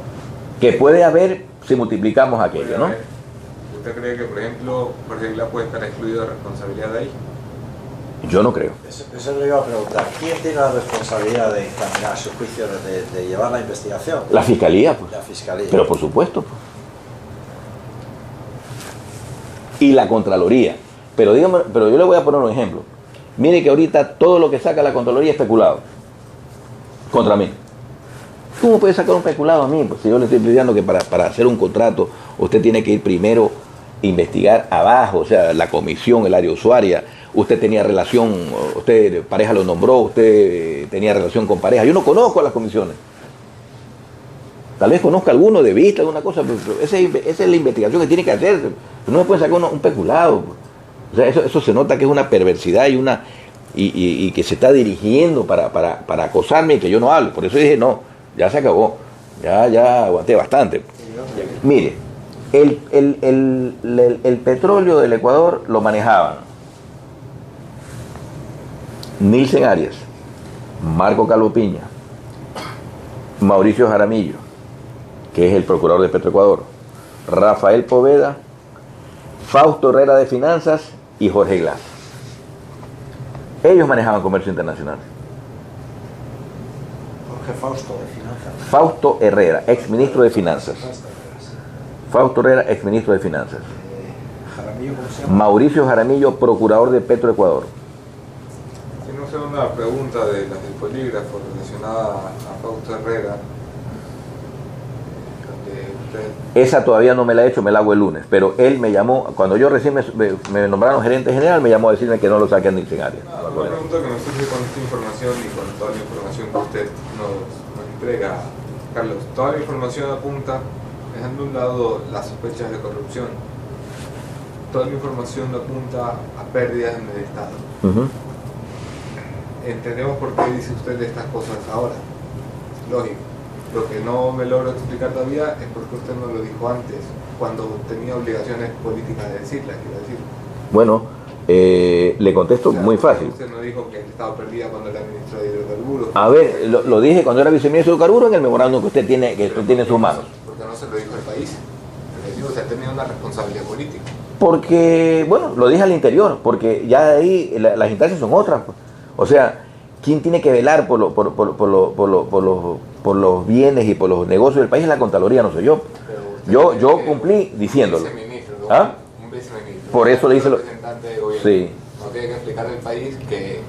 Que puede haber si multiplicamos aquello, ¿no? ¿Usted cree que, por ejemplo, Jorge Glass puede estar excluido de responsabilidad de ahí? Yo no creo. Eso le iba a preguntar. ¿Quién tiene la responsabilidad de encaminar su juicio, de llevar la investigación? La Fiscalía, pues. La Fiscalía. Pero por supuesto, pues. Y la Contraloría. Pero dígame, pero yo le voy a poner un ejemplo. Mire que ahorita todo lo que saca la Contraloría es especulado. Contra mí. ¿Cómo puede sacar un especulado a mí? Pues si yo le estoy pidiendo que para hacer un contrato usted tiene que ir primero a investigar abajo, o sea, la comisión, el área usuaria, usted tenía relación, usted pareja lo nombró, usted tenía relación con pareja. Yo no conozco a las comisiones. Tal vez conozca alguno de vista, alguna cosa, pero esa es la investigación que tiene que hacerse. No me puede sacar un peculado. O sea, eso se nota que es una perversidad y que se está dirigiendo para acosarme y que yo no hablo. Por eso dije, no, ya se acabó. Ya aguanté bastante. Mire, el petróleo del Ecuador lo manejaban Nielsen Arias, Marco Calvo Piña, Mauricio Jaramillo, que es el procurador de Petroecuador, Rafael Poveda, Fausto Herrera de Finanzas y Jorge Glass. Ellos manejaban comercio internacional. Jorge Fausto de Finanzas. Fausto Herrera, exministro de Finanzas. Fausto Herrera, exministro de Finanzas. Jaramillo, ¿cómo se llama? Mauricio Jaramillo, procurador de Petroecuador. Quiero hacer una pregunta de las del polígrafo relacionada a Fausto Herrera. Esa todavía no me la he hecho, me la hago el lunes. Pero él me llamó, cuando yo recién me nombraron gerente general, me llamó a decirme que no lo saqué a Nielsen Arias. Una pregunta que me surge con esta información y con toda la información que usted nos entrega, Carlos. Toda la información apunta, dejando a un lado las sospechas de corrupción, toda la información apunta a pérdidas en el Estado. Entendemos por qué dice usted estas cosas ahora. Lógico. Lo que no me logro explicar todavía es porque usted no lo dijo antes, cuando tenía obligaciones políticas de decirlas, quiero decir. Bueno, le contesto, o sea, muy fácil. Usted no dijo que el Estado perdía cuando era ministro de Hidrocarburos. A ver, lo dije cuando era viceministro de Hidrocarburos en el memorándum que usted tiene en sus manos. ¿Por qué no se lo dijo el país? Porque digo, usted tenía una responsabilidad política. Porque, bueno, lo dije al interior, porque ya ahí las instancias son otras. Pues. O sea, ¿quién tiene que velar por los bienes y por los negocios del país? Es la Contraloría, no soy yo. Yo cumplí diciéndolo. Un viceministro, ¿no? ¿Ah? Un viceministro. Por eso le hice lo... representante de gobierno. Sí. No tiene que explicar al país que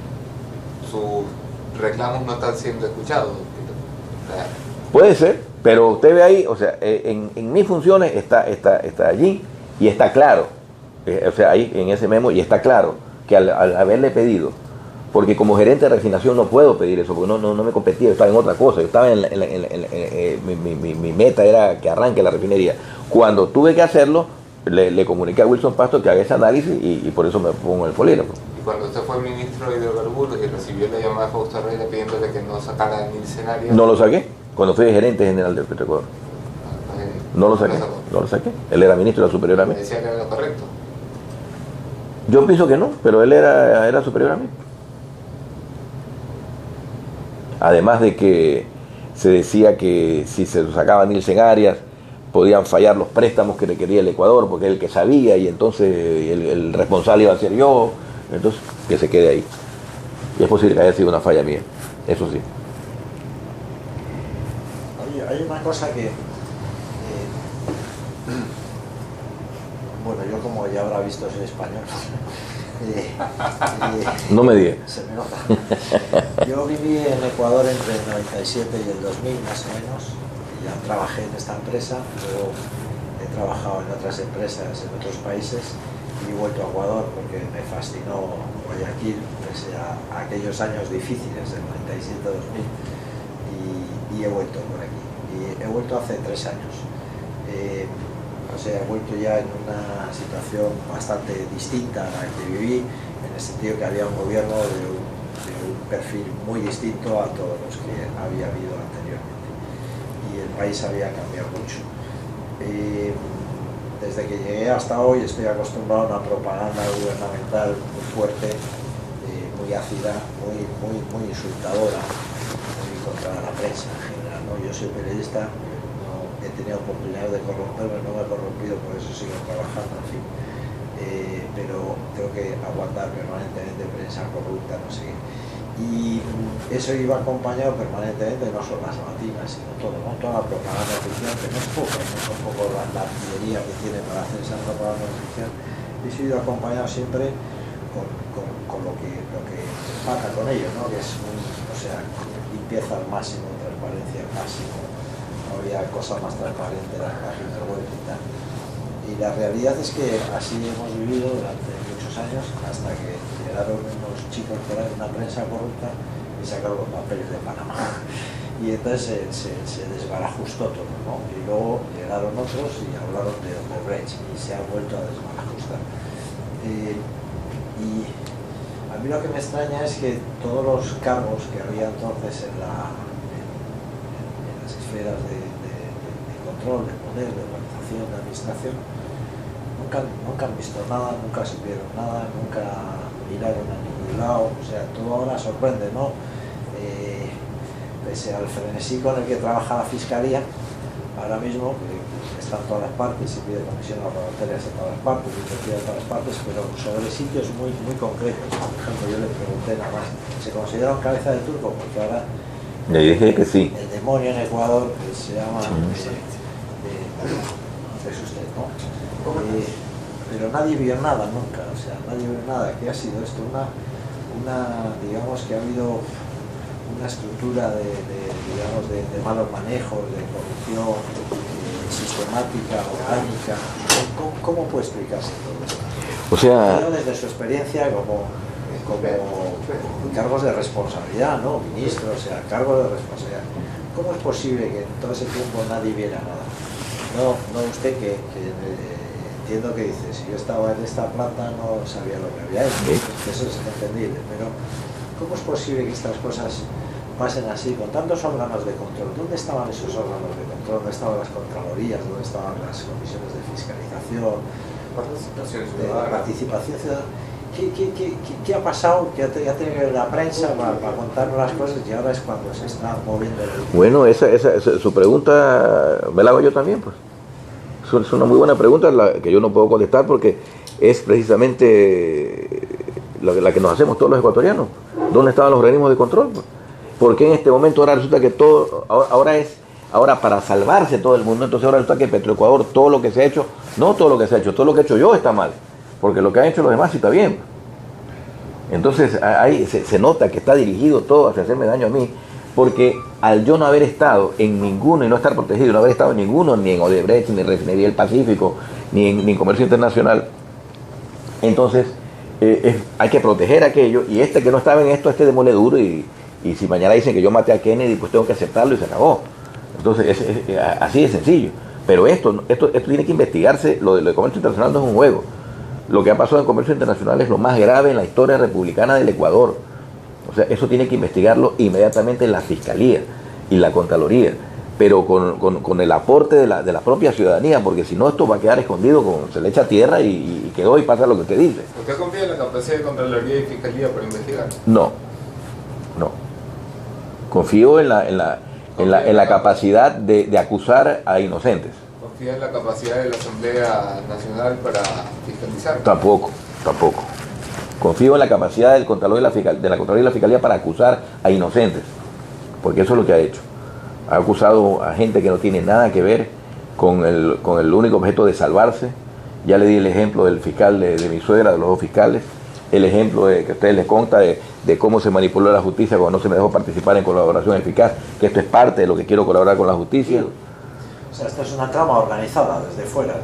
sus reclamos no están siendo escuchados. O sea, puede ser, pero usted ve ahí, o sea, en mis funciones está allí y está claro, o sea, ahí en ese memo, y está claro que al haberle pedido, porque como gerente de refinación no puedo pedir eso, porque no me competía, yo estaba en otra cosa, yo estaba mi meta era que arranque la refinería. Cuando tuve que hacerlo, le comuniqué a Wilson Pasto que haga ese análisis y por eso me pongo en el polígrafo. Y cuando usted fue ministro de Hidrocarburos y recibió la llamada de Fausto Herrera pidiéndole que no sacara Nielsen Arias... No lo saqué, cuando fui gerente general del Petroecuador. No lo saqué. Él era ministro, era superior a mí. ¿Me decía que era lo correcto? Yo pienso que no, pero él era superior a mí. Además de que se decía que si se sacaba Nielsen Arias podían fallar los préstamos que requería el Ecuador, porque es el que sabía y entonces el responsable iba a ser yo, entonces que se quede ahí. Y es posible que haya sido una falla mía, eso sí. Oye, hay una cosa que, bueno, yo como ya habrá visto soy español, no me diga. Se me nota. Yo viví en Ecuador entre el 97 y el 2000 más o menos, y ya trabajé en esta empresa, luego he trabajado en otras empresas en otros países y he vuelto a Ecuador porque me fascinó Guayaquil, pese a aquellos años difíciles del 97-2000, y he vuelto por aquí. Y he vuelto hace 3 años. O sea, he vuelto ya en una situación bastante distinta a la que viví, en el sentido que había un gobierno de un perfil muy distinto a todos los que había habido anteriormente. Y el país había cambiado mucho. Desde que llegué hasta hoy estoy acostumbrado a una propaganda gubernamental muy fuerte, muy ácida, muy insultadora, muy contra la prensa en general, ¿no? Yo soy periodista, he tenido oportunidad de corromperme, no me he corrompido, por eso sigo trabajando, en fin. pero tengo que aguantar permanentemente prensa corrupta, no sé qué. Y eso iba acompañado permanentemente, no solo las sabatinas, sino todo, ¿no? Toda la propaganda oficial, que no es poco, no es un poco la artillería que tiene para hacer esa propaganda oficial. Eso iba acompañado siempre con lo que pasa con ello, ¿no? Que es o sea, limpieza al máximo, transparencia al máximo, no había cosa más transparente en las páginas web y tal. Y la realidad es que así hemos vivido durante muchos años hasta que llegaron unos chicos que eran una prensa corrupta y sacaron los papeles de Panamá. Y entonces se desbarajustó todo, ¿no? Y luego llegaron otros y hablaron de Brecht y se ha vuelto a desbarajustar. Y a mí lo que me extraña es que todos los cargos que había entonces en las esferas de control, de poder, de organización, de administración, nunca han visto nada, nunca supieron nada, nunca miraron a ningún lado. O sea, todo ahora sorprende, ¿no? Pese al frenesí con el que trabaja la Fiscalía, ahora mismo está en todas las partes, se pide comisión laboratoria en todas las partes, investigación en todas las partes, pero sobre sitios muy concretos. Por ejemplo, yo le pregunté nada más, ¿se considera un cabeza de turco? Porque ahora le dije que sí. El demonio en Ecuador se llama es usted, ¿no? Pero nadie vio nada nunca, o sea, nadie vio nada. ¿Qué ha sido esto? Digamos que ha habido una estructura de malos manejos, de corrupción sistemática, orgánica. ¿Cómo puede explicarse todo esto? O sea, desde su experiencia como cargos de responsabilidad, ¿no? Ministro, o sea, cargos de responsabilidad. ¿Cómo es posible que en todo ese tiempo nadie viera nada? No usted que entiendo que dice, si yo estaba en esta planta no sabía lo que había hecho, eso es entendible, pero ¿cómo es posible que estas cosas pasen así, con tantos órganos de control? ¿Dónde estaban esos órganos de control? ¿Dónde estaban las contralorías? ¿Dónde estaban las comisiones de fiscalización? Participación ciudadana. ¿Qué ha pasado? ¿Qué ha tenido que ver la prensa para contarnos las cosas y ahora es cuando se está moviendo el... Bueno, su pregunta me la hago yo también, pues. Es una muy buena pregunta que yo no puedo contestar porque es precisamente la que nos hacemos todos los ecuatorianos. ¿Dónde estaban los organismos de control? Porque en este momento ahora resulta que todo, ahora para salvarse todo el mundo, entonces ahora resulta que Petroecuador, todo lo que se ha hecho, no todo lo que se ha hecho, todo lo que he hecho yo está mal, porque lo que han hecho los demás sí está bien. Entonces ahí se nota que está dirigido todo hacia hacerme daño a mí, porque al yo no haber estado en ninguno y no estar protegido, no haber estado en ninguno, ni en Odebrecht, ni en Refinería del Pacífico, ni en Comercio Internacional, entonces hay que proteger aquello, y que no estaba en esto, demole duro, y si mañana dicen que yo maté a Kennedy, pues tengo que aceptarlo y se acabó. Entonces así de sencillo. Pero esto tiene que investigarse. Lo de Comercio Internacional no es un juego. Lo que ha pasado en Comercio Internacional es lo más grave en la historia republicana del Ecuador. O sea, eso tiene que investigarlo inmediatamente la Fiscalía y la Contraloría, pero con el aporte de la propia ciudadanía, porque si no esto va a quedar escondido, se le echa tierra y quedó y pasa lo que dice. ¿Usted confía en la capacidad de Contraloría y Fiscalía para investigar? No. Confío en la capacidad de acusar a inocentes. ¿Confía en la capacidad de la Asamblea Nacional para fiscalizar? Tampoco. Confío en la capacidad del Contralor de la Contraloría y la Fiscalía para acusar a inocentes, porque eso es lo que ha hecho. Ha acusado a gente que no tiene nada que ver con el único objeto de salvarse. Ya le di el ejemplo del fiscal de mi suegra, de los dos fiscales, el ejemplo que a ustedes les consta de cómo se manipuló la justicia cuando no se me dejó participar en colaboración eficaz, que esto es parte de lo que quiero colaborar con la justicia. O sea, esto es una trama organizada desde fuera,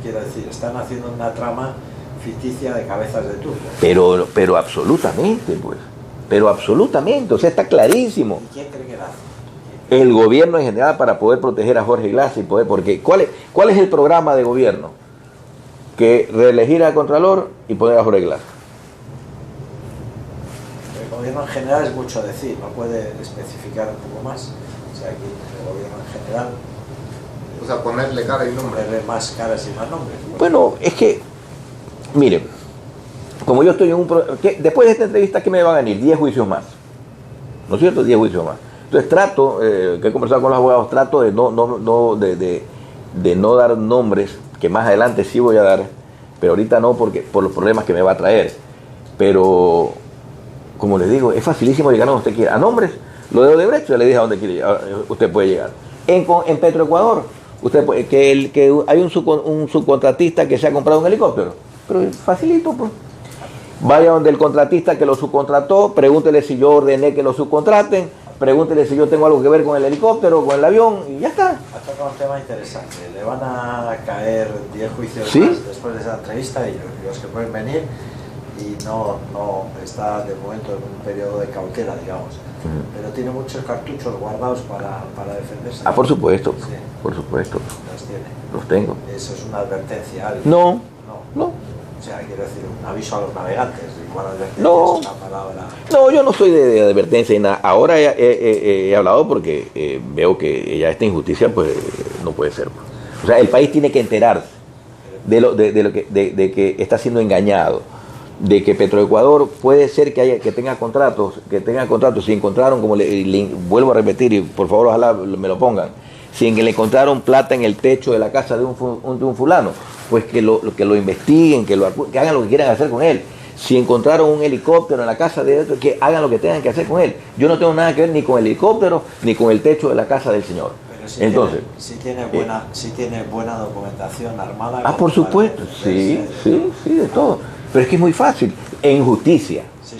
quiero decir, están haciendo una trama ficticia de cabezas de turco. Pero absolutamente, pues. Pero absolutamente, o sea, está clarísimo. ¿Y quién cree que la hace? El gobierno en general, para poder proteger a Jorge Glass y porque ¿cuál es el programa de gobierno? Que reelegir al Contralor y poner a Jorge Glass. El gobierno en general es mucho decir, no puede especificar un poco más. O sea, que el gobierno en general... O sea, ponerle cara y nombre. Ponerle más caras y más nombres. Bueno, es que, miren, como yo estoy en después de esta entrevista, ¿qué me van a venir? 10 juicios más. ¿No es cierto? 10 juicios más. Entonces trato, que he conversado con los abogados, trato de no dar nombres, que más adelante sí voy a dar, pero ahorita no porque por los problemas que me va a traer. Pero, como les digo, es facilísimo llegar a donde usted quiera. A nombres, lo de Odebrecht, ya le dije a dónde quiere llegar, usted puede llegar. En Petroecuador, usted puede, que hay un subcontratista que se ha comprado un helicóptero, pero es facilito, pues. Vaya donde el contratista que lo subcontrató, pregúntele si yo ordené que lo subcontraten, pregúntele si yo tengo algo que ver con el helicóptero, con el avión, y ya está. Ha tocado un tema interesante. Le van a caer 10 juicios ¿Sí? más después de esa entrevista y los que pueden venir, y no está de momento en un periodo de cautela, digamos. Pero tiene muchos cartuchos guardados para defenderse. Por supuesto, Sí. por supuesto, Los tiene. los tengo. Eso es una advertencia. ¿Algo? No. O sea, quiero decir, un aviso a los navegantes. Igual advertencia No. es una palabra. No, yo no soy de advertencia y nada. Ahora he hablado porque veo que ya esta injusticia pues no puede ser. O sea, el país tiene que enterarse de que está siendo engañado, de que Petroecuador puede ser que tenga contratos, si encontraron, como le vuelvo a repetir y por favor ojalá me lo pongan, si le encontraron plata en el techo de la casa de un fulano, pues que lo investiguen, que hagan lo que quieran hacer con él. Si encontraron un helicóptero en la casa de otro, que hagan lo que tengan que hacer con él. Yo no tengo nada que ver ni con el helicóptero ni con el techo de la casa del señor. Pero si Entonces, tiene buena documentación armada. por supuesto, sí, de todo. Pero es que es muy fácil. En justicia. Sí.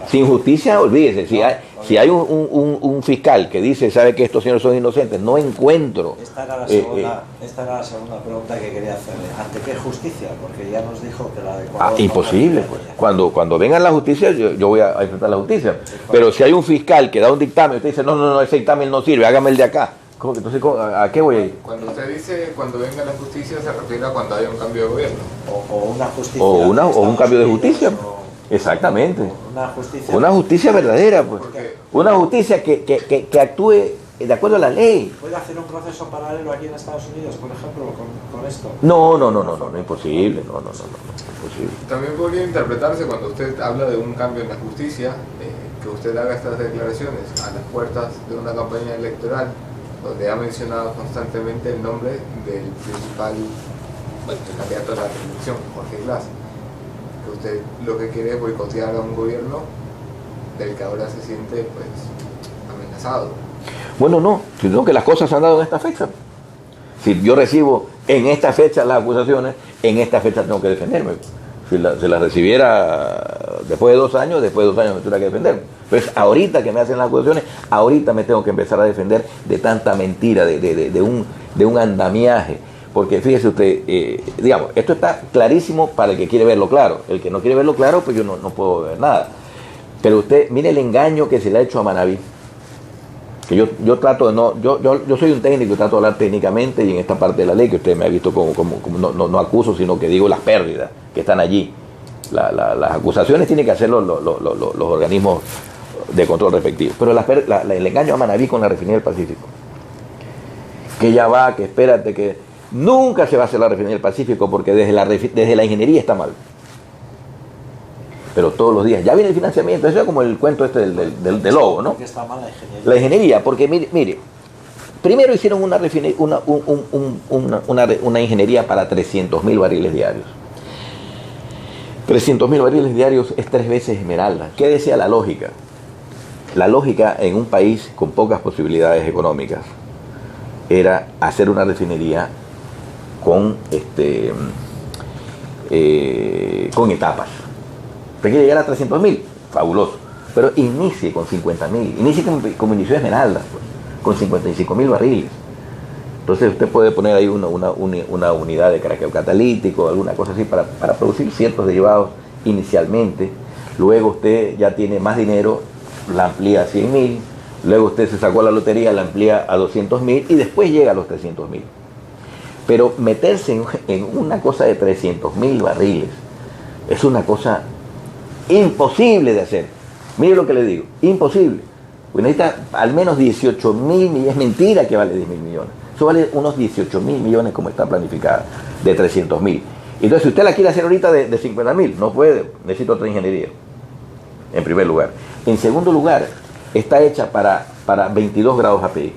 Sin justicia, olvídese. Si hay un fiscal que dice, sabe que estos señores son inocentes, no encuentro. Esta era la segunda pregunta que quería hacerle. ¿Ante qué justicia? Porque ya nos dijo que la de Ecuador. Imposible. Pues. Cuando venga la justicia, yo voy a enfrentar la justicia. Pero si hay un fiscal que da un dictamen, usted dice, no, ese dictamen no sirve, hágame el de acá. Entonces, ¿a qué voy a ir? Cuando usted dice cuando venga la justicia, se refiere a cuando haya un cambio de gobierno. O una justicia. O un cambio de justicia. Exactamente. Una justicia verdadera, pues. Una justicia que actúe de acuerdo a la ley. ¿Puede hacer un proceso paralelo aquí en Estados Unidos, por ejemplo, con esto? No, imposible. No, imposible. También podría interpretarse cuando usted habla de un cambio en la justicia, que usted haga estas declaraciones a las puertas de una campaña electoral donde ha mencionado constantemente el nombre del principal candidato a la reelección, Jorge Glass. Que usted lo que quiere es boicotear a un gobierno del que ahora se siente pues amenazado. Bueno, no, sino que las cosas se han dado en esta fecha. Si yo recibo en esta fecha las acusaciones, en esta fecha tengo que defenderme. Si las recibiera después de 2 años, me tuviera que defenderme. Entonces, ahorita que me hacen las acusaciones, ahorita me tengo que empezar a defender de tanta mentira, de un andamiaje. Porque fíjese usted, digamos, esto está clarísimo para el que quiere verlo claro. El que no quiere verlo claro, pues yo no puedo ver nada. Pero usted, mire el engaño que se le ha hecho a Manaví. Que yo trato de yo soy un técnico y trato de hablar técnicamente y en esta parte de la ley que usted me ha visto como no acuso, sino que digo las pérdidas que están allí. Las acusaciones tienen que hacerlo los organismos de control respectivos. Pero el engaño a Manaví con la refinería del Pacífico. Que ya va, que espérate, que nunca se va a hacer la refinería del Pacífico porque desde la ingeniería está mal. Pero todos los días, ya viene el financiamiento, eso es como el cuento este del lobo, ¿no? Está mal la ingeniería. La ingeniería, porque mire, primero hicieron una ingeniería para 300.000 barriles diarios. 300.000 barriles diarios es 3 veces Esmeralda. ¿Qué decía la lógica? La lógica en un país con pocas posibilidades económicas era hacer una refinería con etapas. Usted quiere llegar a 300.000, fabuloso, pero inicie con 50.000, inicie como inició Esmeralda, pues, con 55.000 barriles. Entonces usted puede poner ahí una unidad de craqueo catalítico, alguna cosa así para producir ciertos derivados inicialmente. Luego usted ya tiene más dinero, la amplía a 100.000, luego usted se sacó la lotería, la amplía a 200.000 y después llega a los 300.000. Pero meterse en una cosa de 300.000 barriles es una cosa imposible de hacer. Mire lo que le digo, imposible. Pues necesita al menos 18.000 millones, es mentira que vale 10.000 millones. Eso vale unos 18.000 millones como está planificada, de 300.000. Entonces, si usted la quiere hacer ahorita de 50.000, no puede, necesita otra ingeniería, en primer lugar. En segundo lugar, está hecha para 22 grados API,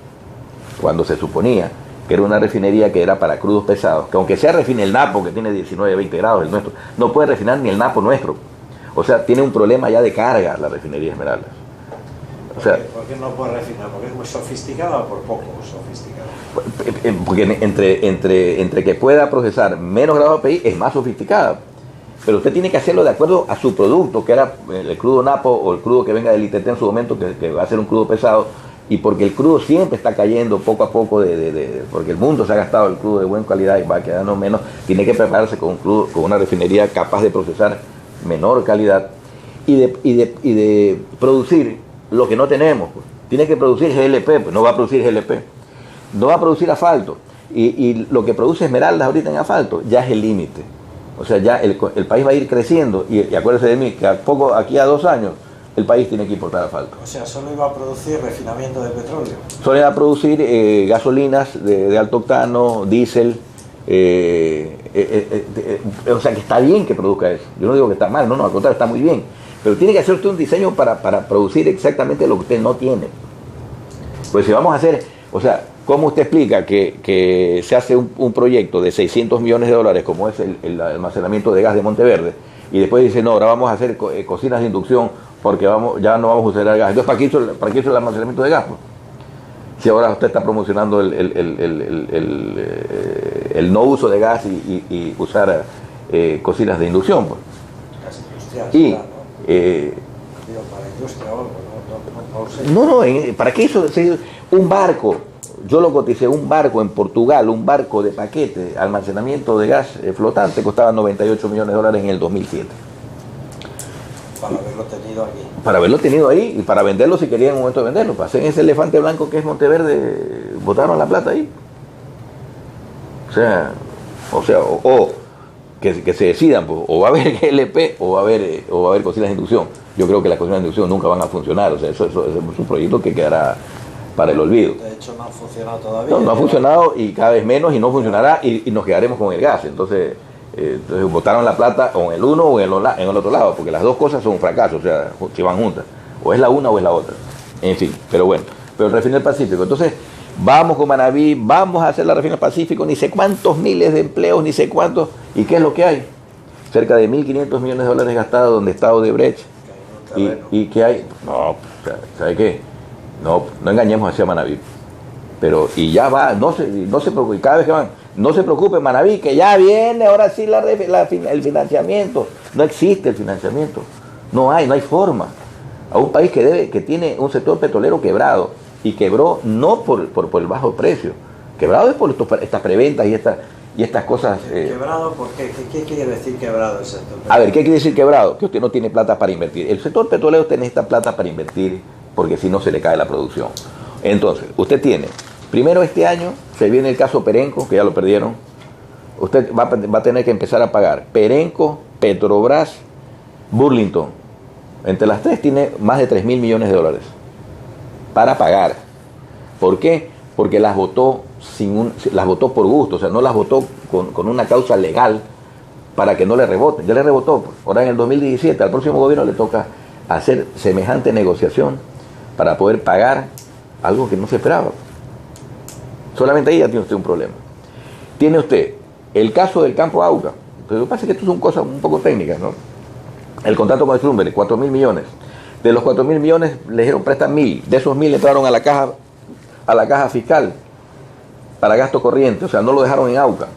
cuando se suponía que era una refinería que era para crudos pesados, que aunque sea refine el Napo, que tiene 19, 20 grados, el nuestro, no puede refinar ni el Napo nuestro. O sea, tiene un problema ya de carga la refinería Esmeraldas. O sea, ¿Por qué no puede refinar? ¿Porque es muy sofisticada o por poco sofisticada? porque entre que pueda procesar menos grados de API es más sofisticada. Pero usted tiene que hacerlo de acuerdo a su producto, que era el crudo Napo o el crudo que venga del ITT en su momento, que va a ser un crudo pesado, y porque el crudo siempre está cayendo poco a poco, porque el mundo se ha gastado el crudo de buena calidad y va quedando menos, tiene que prepararse con un crudo, con una refinería capaz de procesar menor calidad y de producir lo que no tenemos. Pues. Tiene que producir GLP, pues no va a producir GLP, no va a producir asfalto, y lo que produce Esmeraldas ahorita en asfalto ya es el límite. O sea, ya el país va a ir creciendo y acuérdese de mí que aquí a 2 años el país tiene que importar asfalto. O sea, solo iba a producir refinamiento de petróleo. Solo iba a producir gasolinas de alto octano, diésel, o sea que está bien que produzca eso. Yo no digo que está mal, no, al contrario, está muy bien. Pero tiene que hacer usted un diseño para producir exactamente lo que usted no tiene. Pues si vamos a hacer, o sea, ¿cómo usted explica que se hace un proyecto de 600 millones de dólares como es el almacenamiento de gas de Monteverde y después dice, no, ahora vamos a hacer cocinas de inducción porque ya no vamos a usar el gas? Entonces, ¿para qué hizo el almacenamiento de gas? Pues? Si ahora usted está promocionando el no uso de gas y usar cocinas de inducción. Pues. Gas industrial. Y, ¿no? Digo, para industria o algo, no, ¿para qué hizo un barco? Yo lo coticé, un barco en Portugal, un barco de paquete, almacenamiento de gas flotante, costaba 98 millones de dólares en el 2007. Para haberlo tenido aquí. Para haberlo tenido ahí y para venderlo si querían en un momento de venderlo. Para hacer ese elefante blanco que es Monteverde, botaron la plata ahí. O que se decidan, pues, o va a haber GLP o va a haber cocinas de inducción. Yo creo que las cocinas de inducción nunca van a funcionar. O sea, eso es un proyecto que quedará para el olvido. De hecho, no ha funcionado todavía. No ha funcionado y cada vez menos y no funcionará y nos quedaremos con el gas. Entonces botaron la plata o en el uno o en el otro lado, porque las dos cosas son un fracaso, o sea, si van juntas. O es la una o es la otra. En fin, pero bueno. Pero el Refino del Pacífico. Entonces, vamos con Manaví, vamos a hacer la Refino del Pacífico, ni sé cuántos miles de empleos, ni sé cuántos. ¿Y qué es lo que hay? Cerca de 1.500 millones de dólares gastados donde está Odebrecht. ¿Y qué hay? No, ¿sabe qué? No engañemos hacia Manaví. Pero, y ya va, no se preocupe, cada vez que van, no se preocupe Manaví, que ya viene ahora sí el financiamiento. No existe el financiamiento. No hay forma. A un país que tiene un sector petrolero quebrado, y quebró no por el bajo precio, quebrado es por estas preventas y estas cosas. ¿Quebrado por qué? ¿Qué quiere decir quebrado el sector petrolero? A ver, ¿qué quiere decir quebrado? Que usted no tiene plata para invertir. El sector petrolero usted necesita plata para invertir, porque si no se le cae la producción. Entonces, usted tiene, primero este año, se viene el caso Perenco, que ya lo perdieron. Usted va a tener que empezar a pagar Perenco, Petrobras, Burlington. Entre las tres tiene más de 3.000 millones de dólares para pagar. ¿Por qué? Porque las votó por gusto, o sea, no las votó con una causa legal para que no le reboten. Ya le rebotó. Ahora en el 2017 al próximo gobierno le toca hacer semejante negociación para poder pagar algo que no se esperaba. Solamente ahí ya tiene usted un problema. Tiene usted el caso del campo Auca. Pero lo que pasa es que esto son cosas un poco técnicas, ¿no? El contrato con Schlumberger, 4.000 millones. De los 4.000 millones le dijeron prestan 1.000. De esos 1.000 entraron a la caja fiscal para gasto corriente. O sea, no lo dejaron en Auca.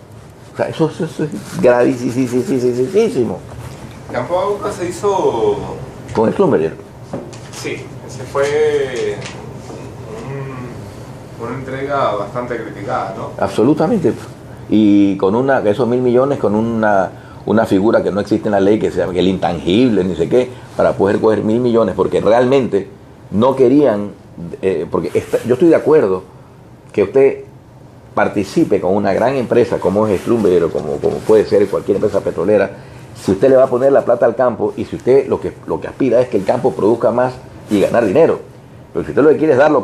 O sea, eso es gravísimo. Campo Auca se hizo con Schlumberger. Sí, ese fue una entrega bastante criticada, ¿no? Absolutamente. Y con esos 1.000 millones con una figura que no existe en la ley, que se llama el intangible, ni sé qué, para poder coger 1.000 millones, porque realmente no querían, yo estoy de acuerdo que usted participe con una gran empresa como es Schlumberger o como puede ser cualquier empresa petrolera, si usted le va a poner la plata al campo y si usted lo que aspira es que el campo produzca más y ganar dinero. Pero si usted lo que quiere es darlo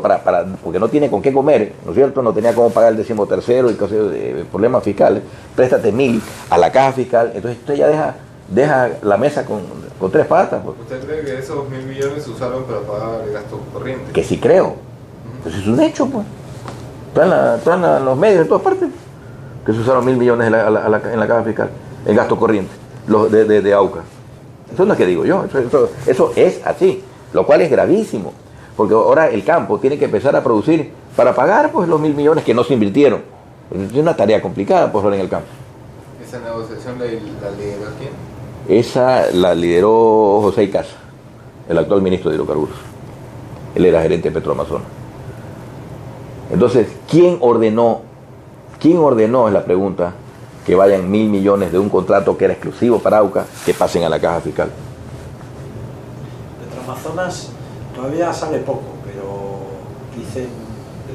porque no tiene con qué comer, ¿no es cierto? No tenía cómo pagar el 13º y cosas de problemas fiscales, préstate 1.000 a la caja fiscal, entonces usted ya deja la mesa con 3 patas. Pues. ¿Usted cree que esos 1.000 millones se usaron para pagar el gasto corriente? Que sí creo. Pues es un hecho, pues. Están en los medios, en todas partes, que se usaron 1.000 millones en la caja fiscal, en gasto corriente, de AUCA. Eso no es que digo yo, eso es así, lo cual es gravísimo, porque ahora el campo tiene que empezar a producir para pagar pues los 1.000 millones que no se invirtieron. Es una tarea complicada por en el campo. ¿Esa negociación la lideró quién? Esa la lideró José Icaza, el actual ministro de Hidrocarburos. Él era gerente de Petroamazonas. Entonces, ¿quién ordenó, es la pregunta, que vayan 1.000 millones de un contrato que era exclusivo para AUCA, que pasen a la caja fiscal? Petroamazonas todavía sale poco, pero dicen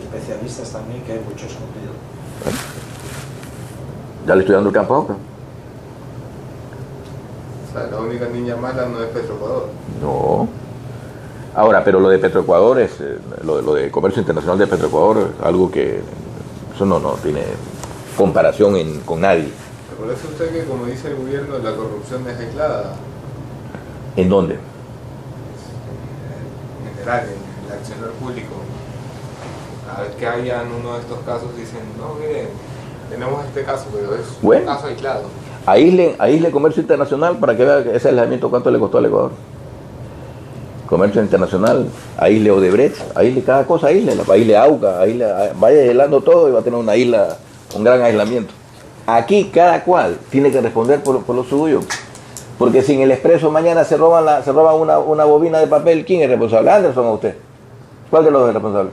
especialistas también que hay mucho escondido. Ya le estoy dando el campo a AUCA. O sea, la única niña mala no es Petroecuador. No. Ahora, pero lo de Petroecuador es, lo de comercio internacional de Petroecuador, algo que eso no tiene comparación con nadie. ¿Recuerda usted que, como dice el gobierno, la corrupción es aislada? ¿En dónde? En general, en el accionar público. Cada vez que hayan uno de estos casos dicen, no, miren, tenemos este caso, pero es un caso aislado. Aísle comercio internacional para que vea ese aislamiento cuánto le costó al Ecuador. Comercio internacional, aísle Odebrecht, aísle cada cosa, aísle AUCA, vaya aislando todo y va a tener una isla, un gran aislamiento. Aquí cada cual tiene que responder por lo suyo, porque si en el Expreso mañana se roban una bobina de papel, ¿quién es responsable? ¿Anderson o usted? ¿Cuál de los dos es responsable?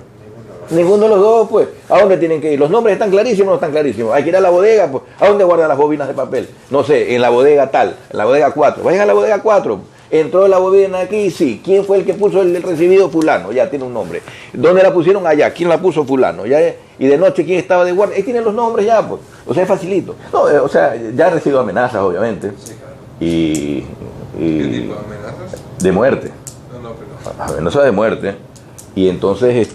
Ninguno de los dos, pues. ¿A dónde tienen que ir? ¿Los nombres están clarísimos o no están clarísimos? Hay que ir a la bodega, pues. ¿A dónde guardan las bobinas de papel? No sé, en la bodega tal, en la bodega 4. Vayan a la bodega 4. Entró la bobina aquí, sí. ¿Quién fue el que puso el recibido? Fulano, ya tiene un nombre. ¿Dónde la pusieron? Allá. ¿Quién la puso? Fulano. Ya, y de noche, ¿quién estaba de guardia? Ahí tienen los nombres ya, pues. O sea, es facilito. No, o sea, ya ha recibido amenazas, obviamente. Sí, claro. ¿Qué tipo de amenazas? De muerte. No, pero... Amenazas de muerte. Y entonces,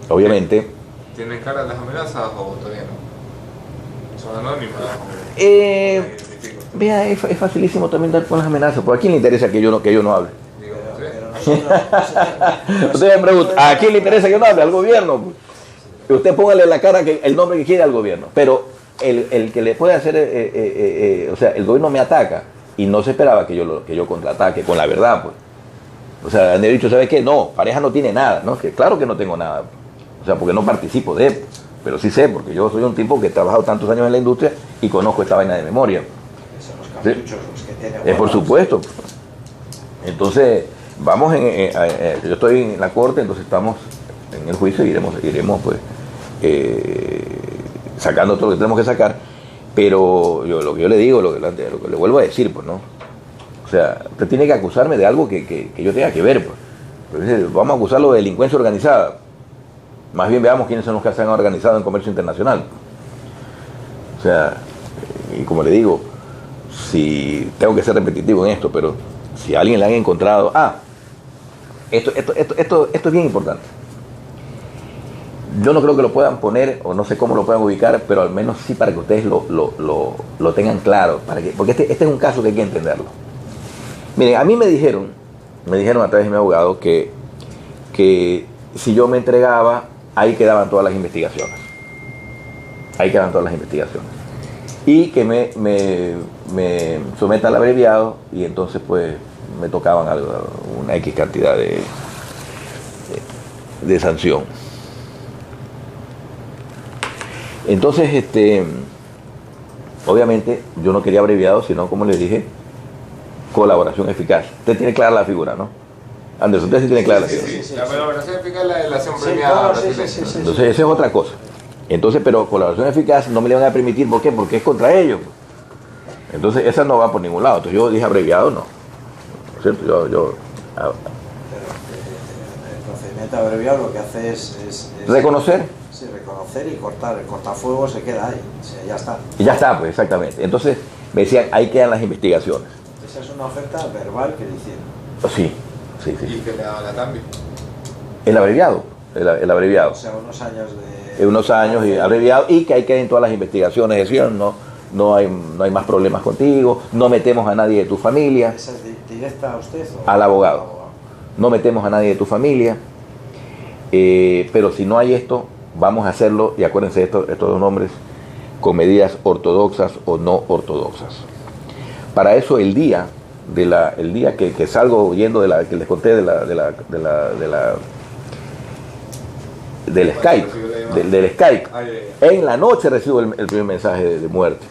obviamente... ¿Tienen cara las amenazas o todavía no? ¿Son anónimas? Vea, es facilísimo también dar con las amenazas, porque ¿a quién le interesa que yo no hable? Digo, Usted me pregunta, ¿a quién le interesa que yo no hable? Al gobierno. Usted póngale la cara, el nombre que quiera al gobierno, pero el que le puede hacer, o sea, el gobierno me ataca y no se esperaba que yo contraataque con la verdad, pues. O sea, han dicho, ¿sabes qué? No, Pareja no tiene nada, ¿no? Que claro que no tengo nada, o sea, porque no participo de él, pero sí sé, porque yo soy un tipo que he trabajado tantos años en la industria y conozco esta vaina de memoria. Son los cartuchos los que tiene. Por supuesto. Entonces, vamos yo estoy en la corte, entonces estamos en el juicio y iremos pues sacando todo lo que tenemos que sacar, pero lo que yo le digo, lo que le vuelvo a decir, pues, ¿no? O sea, usted tiene que acusarme de algo que yo tenga que ver, pues. Entonces, vamos a acusarlo de delincuencia organizada. Más bien veamos quiénes son los que se han organizado en comercio internacional. O sea, y como le digo, si tengo que ser repetitivo en esto, pero si a alguien le han encontrado... esto es bien importante. Yo no creo que lo puedan poner, o no sé cómo lo puedan ubicar, pero al menos sí para que ustedes lo tengan claro, porque este es un caso que hay que entenderlo. Miren, a mí me dijeron a través de mi abogado que si yo me entregaba, ahí quedaban todas las investigaciones. Y que me someta al abreviado y entonces pues me tocaban una X cantidad de sanción. Entonces, obviamente yo no quería abreviado, sino, como les dije, colaboración eficaz. Usted tiene clara la figura, ¿no? Anderson, usted sí tiene clara la figura. Sí. La colaboración eficaz es la delación premiada. Sí. Entonces, esa es otra cosa. Entonces, pero colaboración eficaz no me le van a permitir, ¿por qué? Porque es contra ellos. Entonces, esa no va por ningún lado. Entonces, yo dije abreviado, no. ¿Cierto? Pero el procedimiento abreviado lo que hace es reconocer. Sí, reconocer y cortar. El cortafuego se queda ahí. O sea, ya está. Y ya está, pues, exactamente. Entonces, me decían, ahí quedan las investigaciones. Esa es una oferta verbal que le hicieron. Sí. ¿Y que le daban a cambio? El abreviado. O sea, unos años de... Unos años y abreviado, y que ahí queden todas las investigaciones. Decían, no hay más problemas contigo, no metemos a nadie de tu familia. ¿Esa es directa a usted? Al abogado. No metemos a nadie de tu familia, pero si no hay esto, vamos a hacerlo, y acuérdense de estos dos nombres, con medidas ortodoxas o no ortodoxas. Para eso el día que salgo yendo que les conté del Skype, en la noche recibo el primer mensaje de muerte.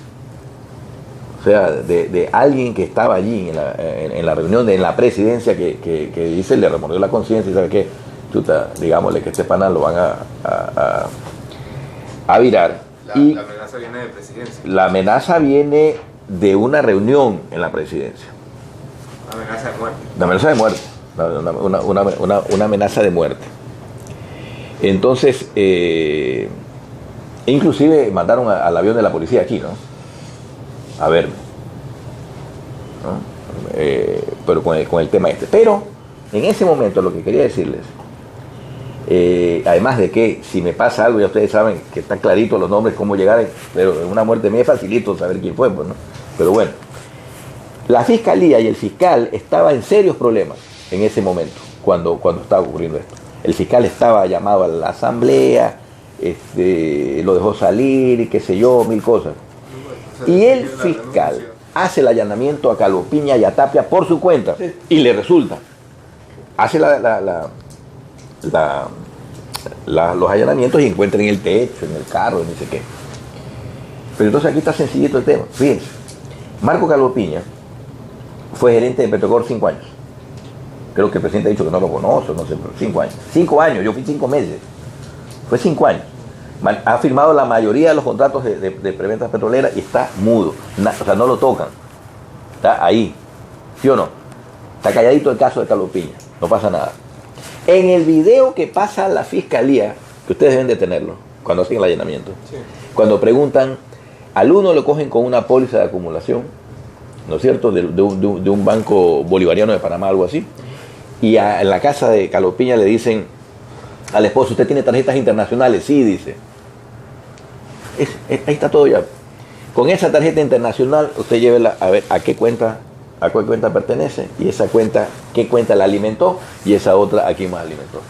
O sea, de alguien que estaba allí en la reunión, en la presidencia, que dice, le remordió la conciencia y sabe qué, chuta, digámosle que este panal lo van a virar. La amenaza viene de presidencia. La amenaza viene de una reunión en la presidencia. Una amenaza de muerte. Una amenaza de muerte. Una amenaza de muerte. Entonces, inclusive mandaron al avión de la policía aquí, ¿no? A verme, ¿no? Pero con el tema este. Pero en ese momento lo que quería decirles, además de que si me pasa algo, ya ustedes saben que están claritos los nombres, cómo llegar, pero en una muerte me es facilito saber quién fue, pues, ¿no? Pero bueno, la fiscalía y el fiscal estaban en serios problemas en ese momento, cuando estaba ocurriendo esto. El fiscal estaba llamado a la asamblea, lo dejó salir y qué sé yo, mil cosas. Y el fiscal hace el allanamiento a Calvo Piña y a Tapia por su cuenta y le resulta. Hace los allanamientos y encuentra en el techo, en el carro, ni sé qué. Pero entonces aquí está sencillito el tema. Fíjense, Marco Calvo Piña fue gerente de Petrocor 5 años. Creo que el presidente ha dicho que no lo conoce, no sé, pero 5 años. 5 años, yo fui 5 meses. Fue 5 años. Ha firmado la mayoría de los contratos de preventas petroleras y está mudo. O sea, no lo tocan. Está ahí. ¿Sí o no? Está calladito el caso de Calvo Piña. No pasa nada. En el video que pasa a la fiscalía, que ustedes deben de tenerlo, cuando hacen el allanamiento, sí. Cuando preguntan, al uno lo cogen con una póliza de acumulación, ¿no es cierto?, de un banco bolivariano de Panamá, algo así, y en la casa de Calvo Piña le dicen al esposo, ¿usted tiene tarjetas internacionales? Sí, dice. Ahí está todo ya. Con esa tarjeta internacional, usted llévela a ver a qué cuenta pertenece, y esa cuenta, qué cuenta la alimentó, y esa otra a quién más alimentó.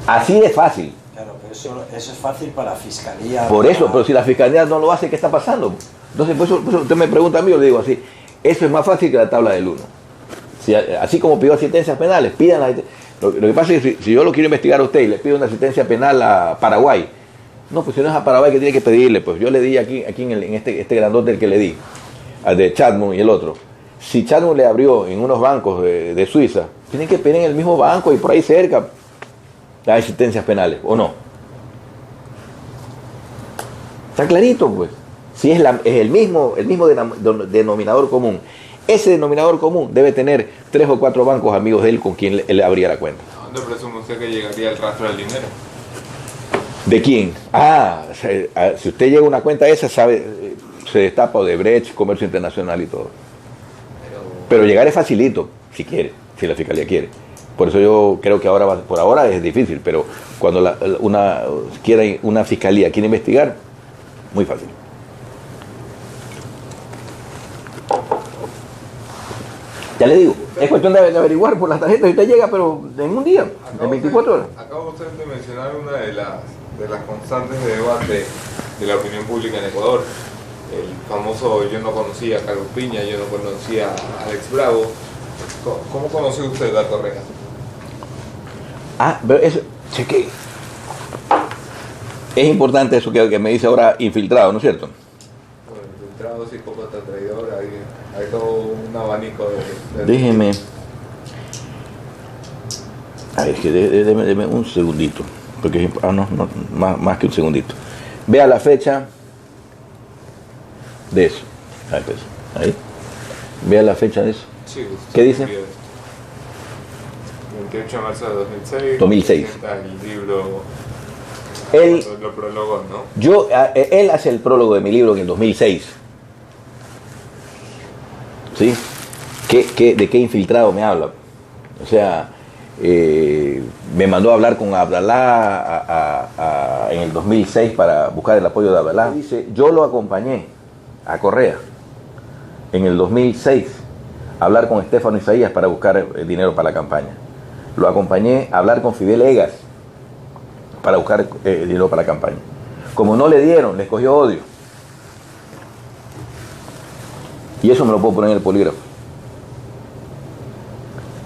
Así de fácil. Claro, pero eso es fácil para la fiscalía. Por eso, pero si la fiscalía no lo hace, ¿qué está pasando? Entonces, por eso usted me pregunta a mí, yo le digo así, eso es más fácil que la tabla del 1. Así como pidió asistencias penales, pidan lo que pasa es que si yo lo quiero investigar a usted y le pido una asistencia penal a Paraguay, no, pues si no es a Paraguay, que tiene que pedirle, pues yo le di aquí en este grandote el que le di, al de Chadmon y el otro. Si Chadmon le abrió en unos bancos de Suiza, tienen que pedir en el mismo banco y por ahí cerca las asistencias penales, ¿o no? Está clarito, pues. Si es el mismo denominador común. Ese denominador común debe tener 3 o 4 bancos amigos de él con quien él abría la cuenta. ¿A dónde presume usted que llegaría el rastro del dinero? ¿De quién? Si usted llega a una cuenta esa, sabe, se destapa Odebrecht, comercio internacional y todo. Pero llegar es facilito, si quiere, si la fiscalía quiere. Por eso yo creo que por ahora es difícil, pero cuando una fiscalía quiere investigar, muy fácil. Ya le digo, es cuestión de averiguar por las tarjetas y usted llega, pero en un día, en 24 horas. Acaba usted de mencionar una de las constantes de debate de la opinión pública en Ecuador. El famoso yo no conocía a Calvo Piña, yo no conocía a Alex Bravo. ¿Cómo conoció usted a Correa? Pero eso, cheque. Es importante eso que me dice ahora infiltrado, ¿no es cierto? Bueno, infiltrado, psicópata, traidor, hay todo un abanico de... Déjeme. Es que déme un segundito. Porque no, más que un segundito. Vea la fecha de eso. Ahí. Vea la fecha de eso. Sí, ¿qué dice? 28 de marzo de 2006. 2006. El libro lo prologó, ¿no? Él hace el prólogo de mi libro en el 2006. ¿Sí? ¿De qué infiltrado me habla? O sea, me mandó a hablar con Abdalá en el 2006 para buscar el apoyo de Abdalá. Dice, yo lo acompañé a Correa en el 2006 a hablar con Estefano Isaías para buscar dinero para la campaña. Lo acompañé a hablar con Fidel Egas para buscar dinero para la campaña. Como no le dieron, les cogió odio. Y eso me lo puedo poner en el polígrafo.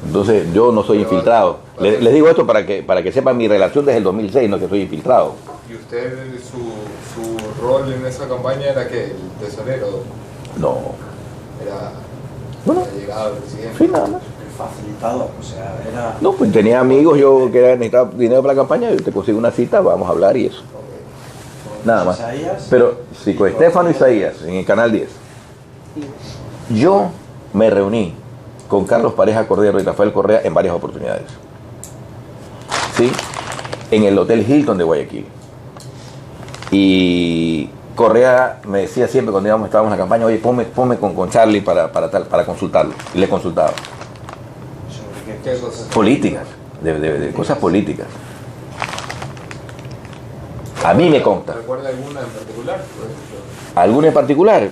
Entonces yo no soy infiltrado. Les digo esto para que sepan mi relación desde el 2006, no que soy infiltrado. ¿Y usted, su rol en esa campaña era que el tesorero? No. Era Bueno, la llegada del presidente. sí, nada más. El facilitador, o sea, era... No, pues tenía amigos yo que necesitaba dinero para la campaña, yo te consigo una cita, vamos a hablar y eso. Nada más. Isaías, Pero sí, con Estefano Isaías, en el Canal 10. Yo me reuní con Carlos Pareja Cordero y Rafael Correa en varias oportunidades. ¿Sí? En el Hotel Hilton de Guayaquil. Y Correa me decía siempre cuando estábamos en la campaña, oye, ponme con Charlie para consultarlo. Y le consultaba. ¿sobre ¿Qué cosas? Políticas, de cosas políticas. A mí me consta. ¿Recuerda alguna en particular? Por ejemplo? ¿Alguna en particular?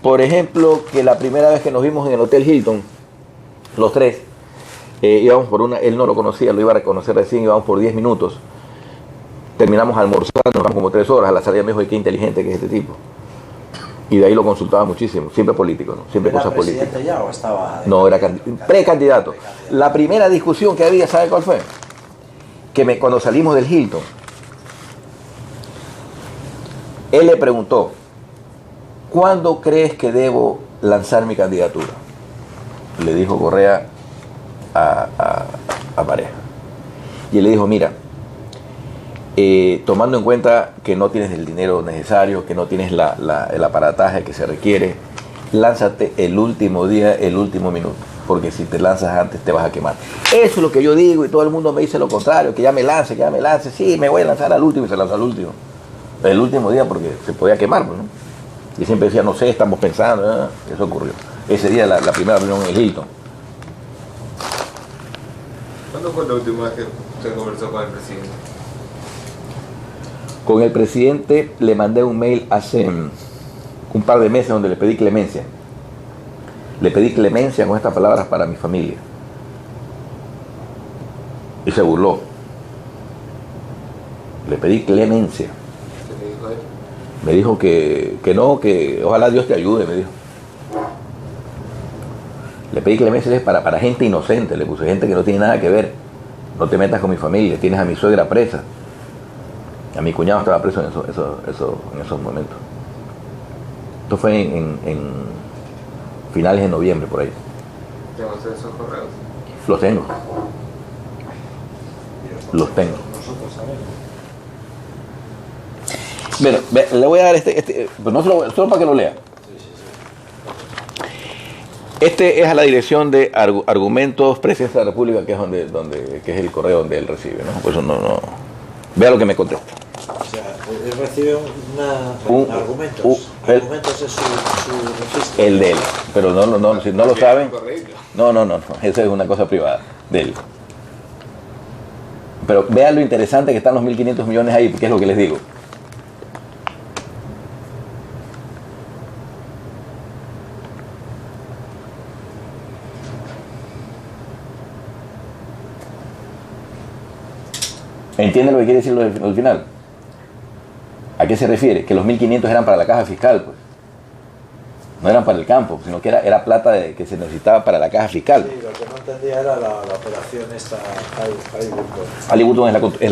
Por ejemplo, que la primera vez que nos vimos en el Hotel Hilton, los tres, íbamos por él no lo conocía, lo iba a reconocer recién, íbamos por 10 minutos. Terminamos almorzando, nos vamos como 3 horas, a la salida me dijo, qué inteligente que es este tipo. Y de ahí lo consultaba muchísimo, siempre político, ¿no? Siempre ¿Era cosas políticas. presidente ya o estaba...? No, era precandidato. La primera discusión que había, ¿sabe cuál fue? Que cuando salimos del Hilton, él le preguntó, ¿cuándo crees que debo lanzar mi candidatura? Le dijo Correa a Pareja. Y él le dijo, mira, tomando en cuenta que no tienes el dinero necesario, que no tienes el aparataje que se requiere, lánzate el último día, el último minuto, porque si te lanzas antes te vas a quemar. Eso es lo que yo digo y todo el mundo me dice lo contrario, que ya me lance, sí, me voy a lanzar al último y se lanzó al último. El último día porque se podía quemar, ¿no? Y siempre decía, no sé, estamos pensando, eso ocurrió. Ese día la primera reunión en el Hilton. ¿Cuándo fue la última vez que usted conversó con el presidente? Con el presidente le mandé un mail hace un par de meses donde le pedí clemencia. Le pedí clemencia con estas palabras para mi familia. Y se burló. Le pedí clemencia. ¿Qué le dijo a él? Me dijo que no, que ojalá Dios te ayude, me dijo. Le pedí clemencia para gente inocente, le puse gente que no tiene nada que ver. No te metas con mi familia, tienes a mi suegra presa. A mi cuñado estaba preso en esos momentos. Esto fue en finales de noviembre, por ahí. ¿Tengo usted esos correos? Los tengo. Los tengo. Nosotros sabemos. Bueno, le voy a dar pues no solo para que lo lea. Este es a la dirección de Argumentos Presidencia de la República, que es que es el correo donde él recibe, ¿no? Por eso no. Vea lo que me contesta. O sea, él recibe argumentos. Argumentos es su registro. El de él. Pero si no lo saben. No. Esa es una cosa privada de él. Pero vean lo interesante que están los 1.500 millones ahí, que es lo que les digo. ¿Entienden lo que quiere decir lo del final? ¿A qué se refiere? Que los 1.500 eran para la caja fiscal, pues. No eran para el campo, sino que era plata que se necesitaba para la caja fiscal. Sí, lo que no entendía era la operación esta Halliburton. Halliburton es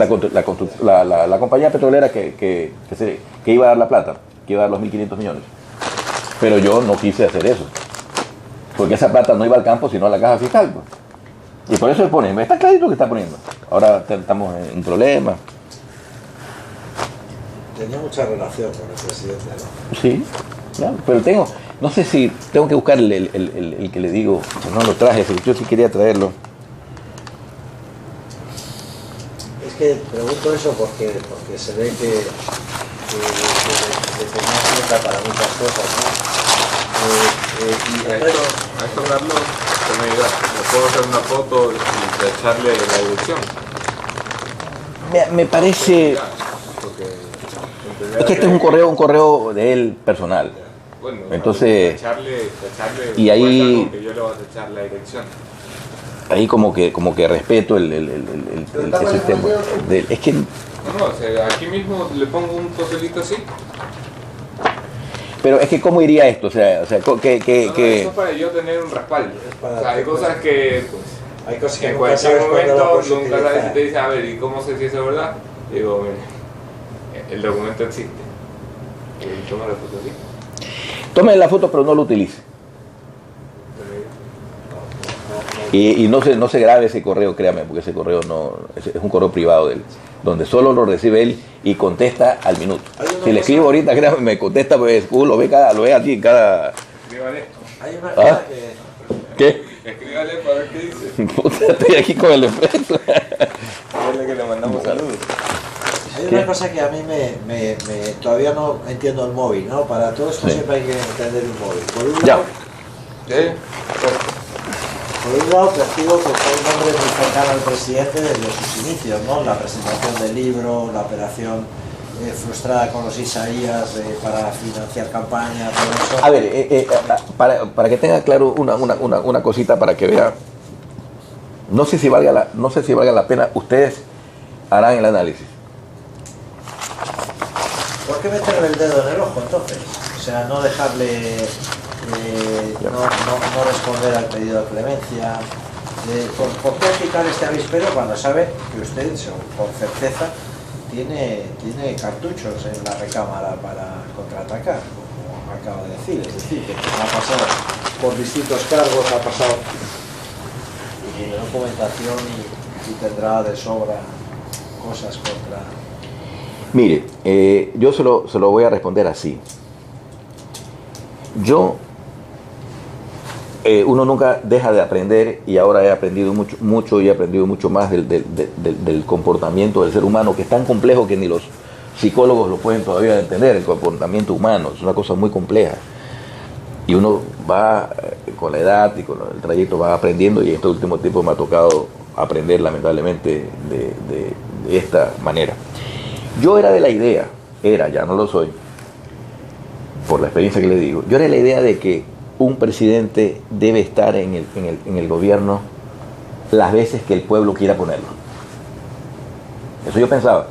la compañía petrolera que iba a dar la plata, que iba a dar los 1.500 millones. Pero yo no quise hacer eso. Porque esa plata no iba al campo, sino a la caja fiscal, pues. Y por eso él pone, está clarito que está poniendo. Ahora estamos en un problema. Tenía mucha relación con el presidente, ¿no? Sí, claro, pero no sé si tengo que buscar el que le digo, no lo traje, yo sí quería traerlo. Es que pregunto eso porque se ve que le tenía cuenta para muchas cosas, ¿no? Y a esto Carlos, usted me dirá, ¿le puedo hacer una foto y echarle la dirección? Me parece... Es que este es un correo de él personal. Bueno, entonces, echarle y ahí que yo le voy a echar la dirección. Ahí como que respeto el sistema. Es que No, o sea, aquí mismo le pongo un papelito así. Pero es que ¿cómo iría esto? O sea Eso es para yo tener un respaldo. O sea, hay cosas que hay cosas que en nunca cualquier sabes cuándo la momento puedes nunca sabes si utilizar. te dice, a ver, ¿y cómo sé si eso es verdad? Digo, mire, el documento existe. Y toma la foto aquí. Tome la foto, pero no lo utilice. Y no se grabe ese correo, créame, porque ese correo no es un correo privado de él, donde solo lo recibe él y contesta al minuto. Si le escribo ahorita, créame, me contesta, pues lo ve aquí en cada... Escríbale. Hay una cosa ¿Qué? Escríbale para ver qué dice. Puta, estoy aquí con el expreso. Dile que le mandamos saludos. hay una cosa que a mí todavía no entiendo el móvil, ¿no? Para todo esto Sí. siempre hay que entender un móvil. Por un Ya. lado, percibo que fue un hombre muy cercano al presidente desde sus inicios, ¿no? La presentación del libro, la operación frustrada con los Isaías para financiar campaña, todo eso. A ver, para que tenga claro una cosita para que vea, no sé si valga la pena, ustedes harán el análisis. ¿Por qué meterle el dedo en el ojo entonces? O sea, no dejarle, no responder al pedido de clemencia. ¿Por qué picar este avispero cuando sabe que usted, con certeza, tiene cartuchos en la recámara para contraatacar, como acabo de decir? Es decir, que ha pasado por distintos cargos, ha pasado y tiene documentación y tendrá de sobra cosas contra... Mire, yo se lo voy a responder así. Uno nunca deja de aprender, y ahora he aprendido mucho y he aprendido mucho más del comportamiento del ser humano, que es tan complejo que ni los psicólogos lo pueden todavía entender. El comportamiento humano es una cosa muy compleja. Y uno va con la edad y con el trayecto va aprendiendo, y en este último tiempo me ha tocado aprender lamentablemente de esta manera. Yo era de la idea, ya no lo soy, por la experiencia que le digo, yo era de la idea de que un presidente debe estar en el gobierno las veces que el pueblo quiera ponerlo. Eso yo pensaba.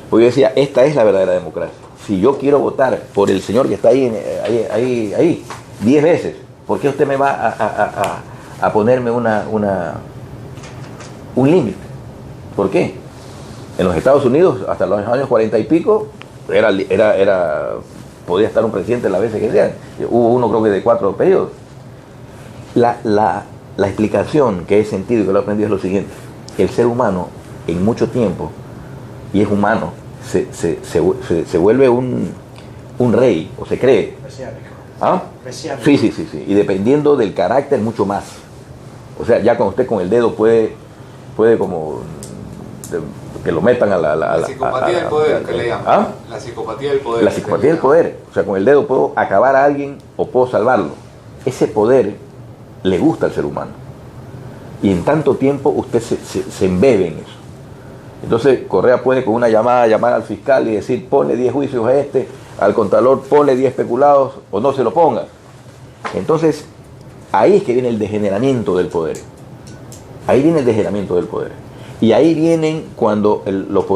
Porque yo decía, esta es la verdadera democracia. Si yo quiero votar por el señor que está ahí 10 veces, ¿por qué usted me va a ponerme un límite? ¿Por qué? En los Estados Unidos, hasta los años 40 y pico, podía estar un presidente las veces que sean. Hubo uno, creo que de 4 periodos. La explicación que he sentido y que lo he aprendido es lo siguiente: el ser humano, en mucho tiempo, y es humano, se vuelve un rey, o se cree. Mesiánico. ¿Ah? Mesiánico. Sí. Y dependiendo del carácter, mucho más. O sea, ya cuando usted con el dedo puede como que lo metan a La psicopatía del poder, que le llaman. ¿Ah? La psicopatía del poder. La psicopatía del poder. O sea, con el dedo puedo acabar a alguien o puedo salvarlo. Ese poder le gusta al ser humano. Y en tanto tiempo usted se embebe en eso. Entonces Correa puede con una llamar al fiscal y decir, ponle 10 juicios a este, al contralor ponle 10 especulados, o no se lo ponga. Entonces, ahí es que viene el degeneramiento del poder. Ahí viene el degeneramiento del poder. Y ahí vienen cuando los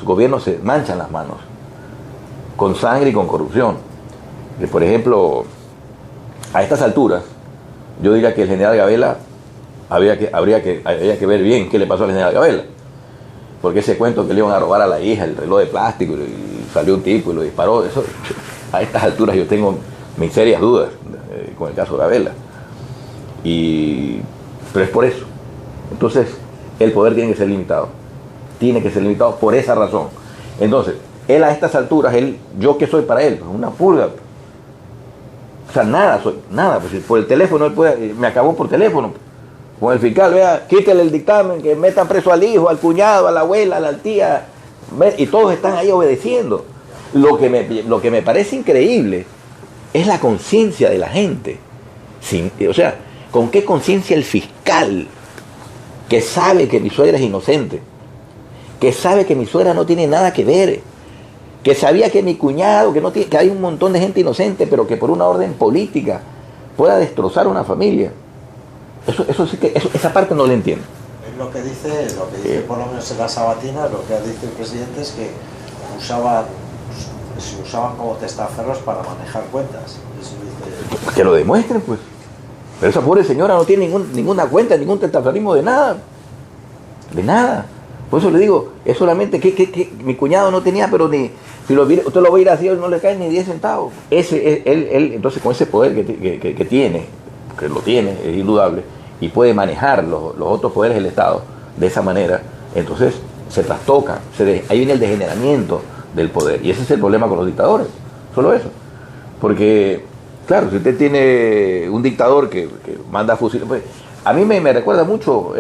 gobiernos se manchan las manos con sangre y con corrupción. Por ejemplo, a estas alturas, yo diría que el general Gabela habría que ver bien qué le pasó al general Gabela. Porque ese cuento que le iban a robar a la hija el reloj de plástico y salió un tipo y lo disparó, eso a estas alturas yo tengo mis serias dudas con el caso de Gabela. Pero es por eso. Entonces, el poder tiene que ser limitado. Tiene que ser limitado por esa razón. Entonces, él a estas alturas, ¿yo qué soy para él? Una pulga. O sea, nada, pues por el teléfono, me acabó por teléfono. Con el fiscal, vea, quítale el dictamen, que metan preso al hijo, al cuñado, a la abuela, a la tía, y todos están ahí obedeciendo. Lo que me parece increíble es la conciencia de la gente. O sea, ¿con qué conciencia el fiscal, que sabe que mi suegra es inocente, que sabe que mi suegra no tiene nada que ver, que sabía que mi cuñado, que hay un montón de gente inocente, pero que por una orden política pueda destrozar una familia? Eso sí que esa parte no la entiendo. En lo que dice por lo menos en las sabatinas, lo que dice el presidente es que se usaban como testaferros para manejar cuentas. Eso dice... Pues que lo demuestren, pues. Pero esa pobre señora no tiene ninguna cuenta, ningún testaferrismo de nada. De nada. Por eso le digo, es solamente que mi cuñado no tenía, pero ni... Si usted lo va a ir así, no le cae ni 10 centavos. Él, entonces, con ese poder que tiene, que lo tiene, es indudable, y puede manejar los otros poderes del Estado de esa manera, entonces se trastoca, ahí viene el degeneramiento del poder. Y ese es el problema con los dictadores, solo eso. Porque, claro, si usted tiene un dictador que manda fusiles, pues, a mí me recuerda mucho,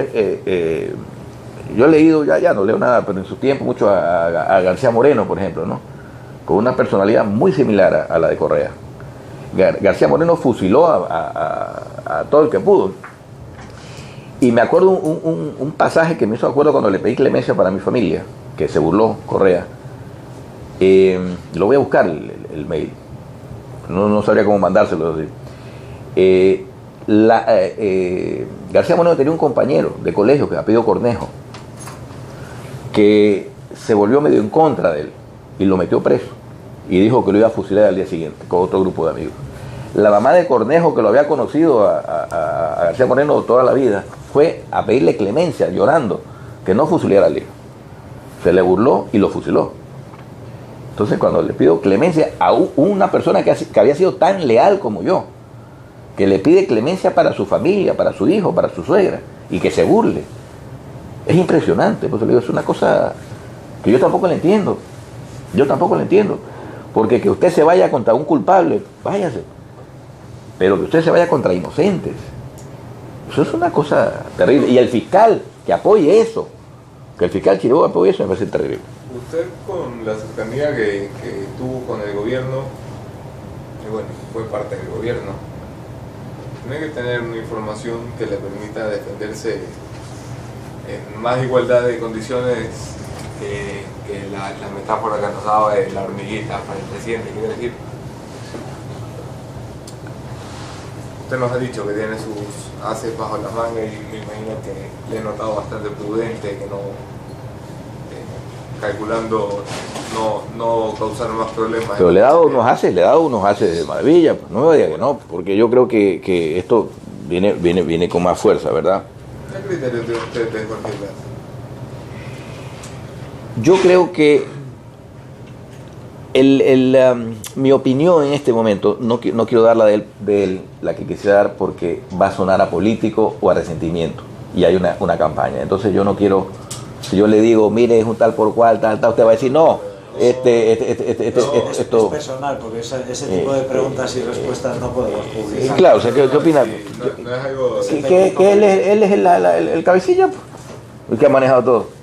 yo he leído, ya no leo nada, pero en su tiempo mucho a García Moreno, por ejemplo, ¿no? Con una personalidad muy similar a la de Correa. García Moreno fusiló a todo el que pudo. Y me acuerdo un pasaje que me hizo acuerdo cuando le pedí clemencia para mi familia, que se burló Correa. Lo voy a buscar el mail. No sabría cómo mandárselo. García Moreno tenía un compañero de colegio que apellido Cornejo, que se volvió medio en contra de él y lo metió preso y dijo que lo iba a fusilar al día siguiente con otro grupo de amigos. La mamá de Cornejo, que lo había conocido a García Moreno toda la vida, fue a pedirle clemencia, llorando, que no fusilara al hijo. Se le burló y lo fusiló. Entonces, cuando le pido clemencia a una persona que había sido tan leal como yo, que le pide clemencia para su familia, para su hijo, para su suegra, y que se burle, es impresionante. Pues le digo, es una cosa que yo tampoco la entiendo. Yo tampoco la entiendo. Porque que usted se vaya contra un culpable, váyase. Pero que usted se vaya contra inocentes, eso es una cosa terrible. Y el fiscal que apoye eso, que el fiscal Chiriboga apoye eso, me parece terrible. Usted, con la cercanía que tuvo con el gobierno, y bueno, fue parte del gobierno, tiene que tener una información que le permita defenderse en más igualdad de condiciones que la metáfora que nos daba de la hormiguita para el presidente. Quiere decir, usted nos ha dicho que tiene sus haces bajo la manga y me imagino que le he notado bastante prudente, que no, calculando no causar más problemas. Pero le he dado unos haces de maravilla, pues no me diga que no, porque yo creo que esto viene con más fuerza, ¿verdad? ¿Qué criterio tiene usted de Jorge Glass? Yo creo que mi opinión en este momento, no quiero dar la de él, la que quisiera dar, porque va a sonar a político o a resentimiento, y hay una campaña. Entonces yo no quiero, si yo le digo, mire, es un tal por cual, tal, usted va a decir, no, es personal, porque ese tipo de preguntas y respuestas no podemos publicar. Claro, o sea, ¿qué opina? No es algo... Que él es el cabecilla, pues, el que ha manejado todo.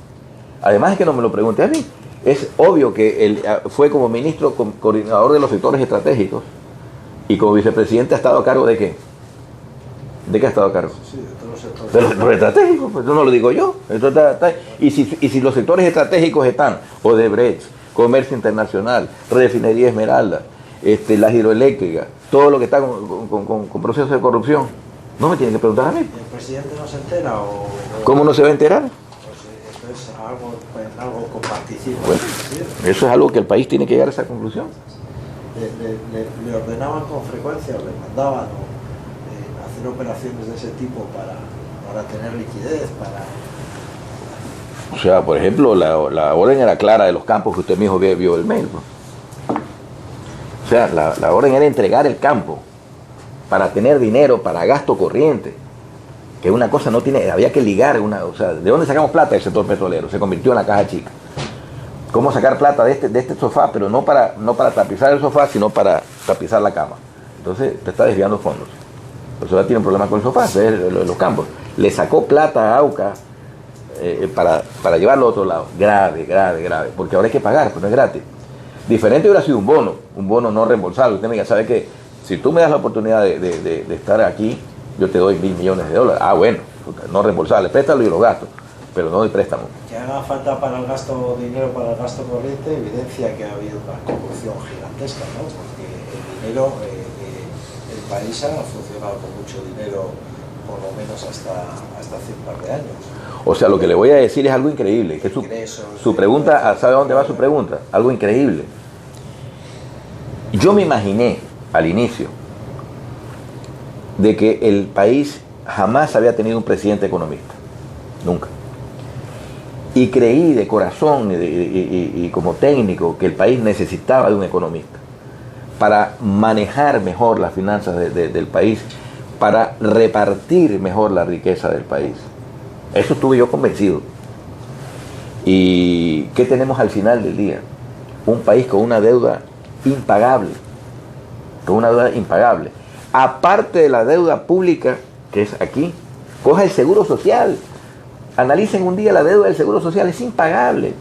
Además es que no me lo pregunte a mí. Es obvio que él fue como ministro coordinador de los sectores estratégicos y como vicepresidente ha estado a cargo de ¿qué? ¿De qué ha estado a cargo? Sí, de todos los sectores. De los sectores estratégicos, pues eso no lo digo yo. Esto y si los sectores estratégicos están Odebrecht, Comercio Internacional, Refinería Esmeralda, las hidroeléctricas, todo lo que está con procesos de corrupción, no me tienen que preguntar a mí. ¿El presidente no se entera o...? ¿Cómo no se va a enterar? Esto es algo comparticipo. Bueno, eso es algo que el país tiene que llegar a esa conclusión. ¿Le ordenaban con frecuencia o le mandaban hacer operaciones de ese tipo para tener liquidez, O sea, por ejemplo, la orden era clara de los campos que usted mismo vio el mail, ¿no? O sea, la orden era entregar el campo para tener dinero para gasto corriente, que una cosa no tiene, había que ligar, o sea, ¿de dónde sacamos plata del sector petrolero? Se convirtió en la caja chica. ¿Cómo sacar plata de este sofá? Pero no para tapizar el sofá, sino para tapizar la cama. Entonces te está desviando fondos. Pues ahora tiene un problema con el sofá, los campos. Le sacó plata a AUCA para llevarlo a otro lado. Grave, porque ahora hay que pagar, pues no es gratis. Diferente hubiera sido un bono no reembolsable. Usted me diga, ¿sabe qué? Si tú me das la oportunidad de estar aquí, yo te doy $1.000 millones. Ah, bueno, no reembolsable, préstalo y lo gasto, pero no doy préstamo. Que haga falta para el gasto, dinero para el gasto corriente, evidencia que ha habido una corrupción gigantesca, ¿no? Porque el dinero, el país ha funcionado con mucho dinero, por lo menos hasta hace un par de años. O sea, lo que le voy a decir es algo increíble. Que su pregunta, ¿sabe a dónde va su pregunta? Algo increíble. Yo me imaginé al inicio de que el país jamás había tenido un presidente economista. Nunca. Y creí de corazón y como técnico que el país necesitaba de un economista para manejar mejor las finanzas del país, para repartir mejor la riqueza del país. Eso estuve yo convencido. ¿Y qué tenemos al final del día? Un país con una deuda impagable. Con una deuda impagable. Aparte de la deuda pública, que es aquí, coja el seguro social. Analicen un día la deuda del seguro social, es impagable.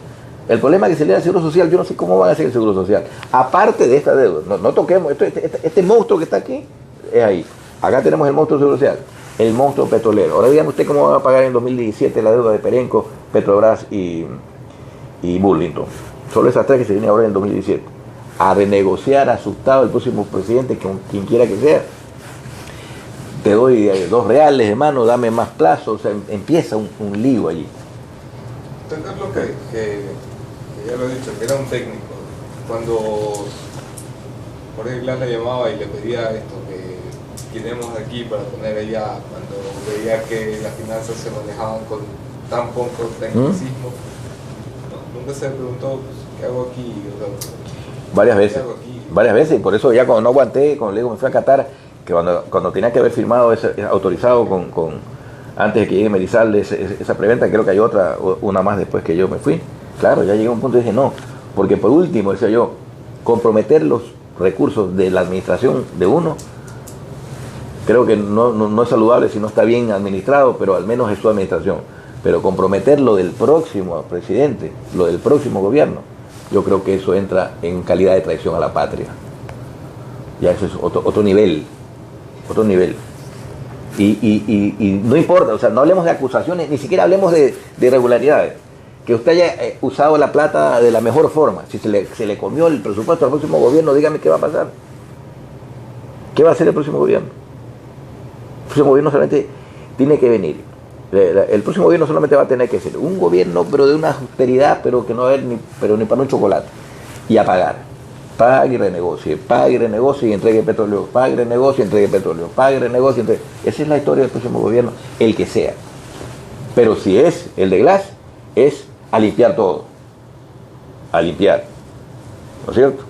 El problema es que se le da al seguro social, yo no sé cómo van a hacer el seguro social. Aparte de esta deuda, no toquemos, este monstruo que está aquí, es ahí. Acá tenemos el monstruo del seguro social, el monstruo petrolero. Ahora dígame usted cómo va a pagar en 2017 la deuda de Perenco, Petrobras y Burlington. Solo esas tres que se vienen ahora en 2017. A renegociar asustado el próximo presidente, quien quiera que sea. Te doy 2 reales, hermano, dame más plazo. O sea, empieza un lío allí. Usted, Carlos, que ya lo he dicho, que era un técnico. Cuando Jorge Glass le llamaba y le pedía esto, que quitemos de aquí para poner allá, cuando veía que las finanzas se manejaban con tan poco tecnicismo, nunca se preguntó, pues, ¿qué hago aquí? O sea, varias veces, y por eso ya cuando no aguanté, cuando le digo me fui a Qatar, que cuando tenía que haber firmado, autorizado antes de que llegue Melizalde esa preventa, creo que hay una más después que yo me fui. Claro, ya llegué a un punto y dije no, porque por último, decía yo, comprometer los recursos de la administración de uno, creo que no es saludable si no está bien administrado, pero al menos es su administración. Pero comprometer lo del próximo presidente, lo del próximo gobierno, yo creo que eso entra en calidad de traición a la patria. Ya eso es otro nivel. Otro nivel. Y no importa, o sea, no hablemos de acusaciones, ni siquiera hablemos de irregularidades. Que usted haya usado la plata de la mejor forma. Si se le comió el presupuesto al próximo gobierno, dígame qué va a pasar. ¿Qué va a hacer el próximo gobierno? El próximo gobierno solamente tiene que venir. El próximo gobierno solamente va a tener que ser un gobierno, pero de una austeridad, pero que no va a haber ni para un chocolate. Y a pagar. Pague y renegocie y entregue petróleo, pague y renegocie y entregue petróleo, pague y renegocie y entregue. Esa es la historia del próximo gobierno, el que sea. Pero si es el de Glass, es a limpiar todo. A limpiar. ¿No es cierto?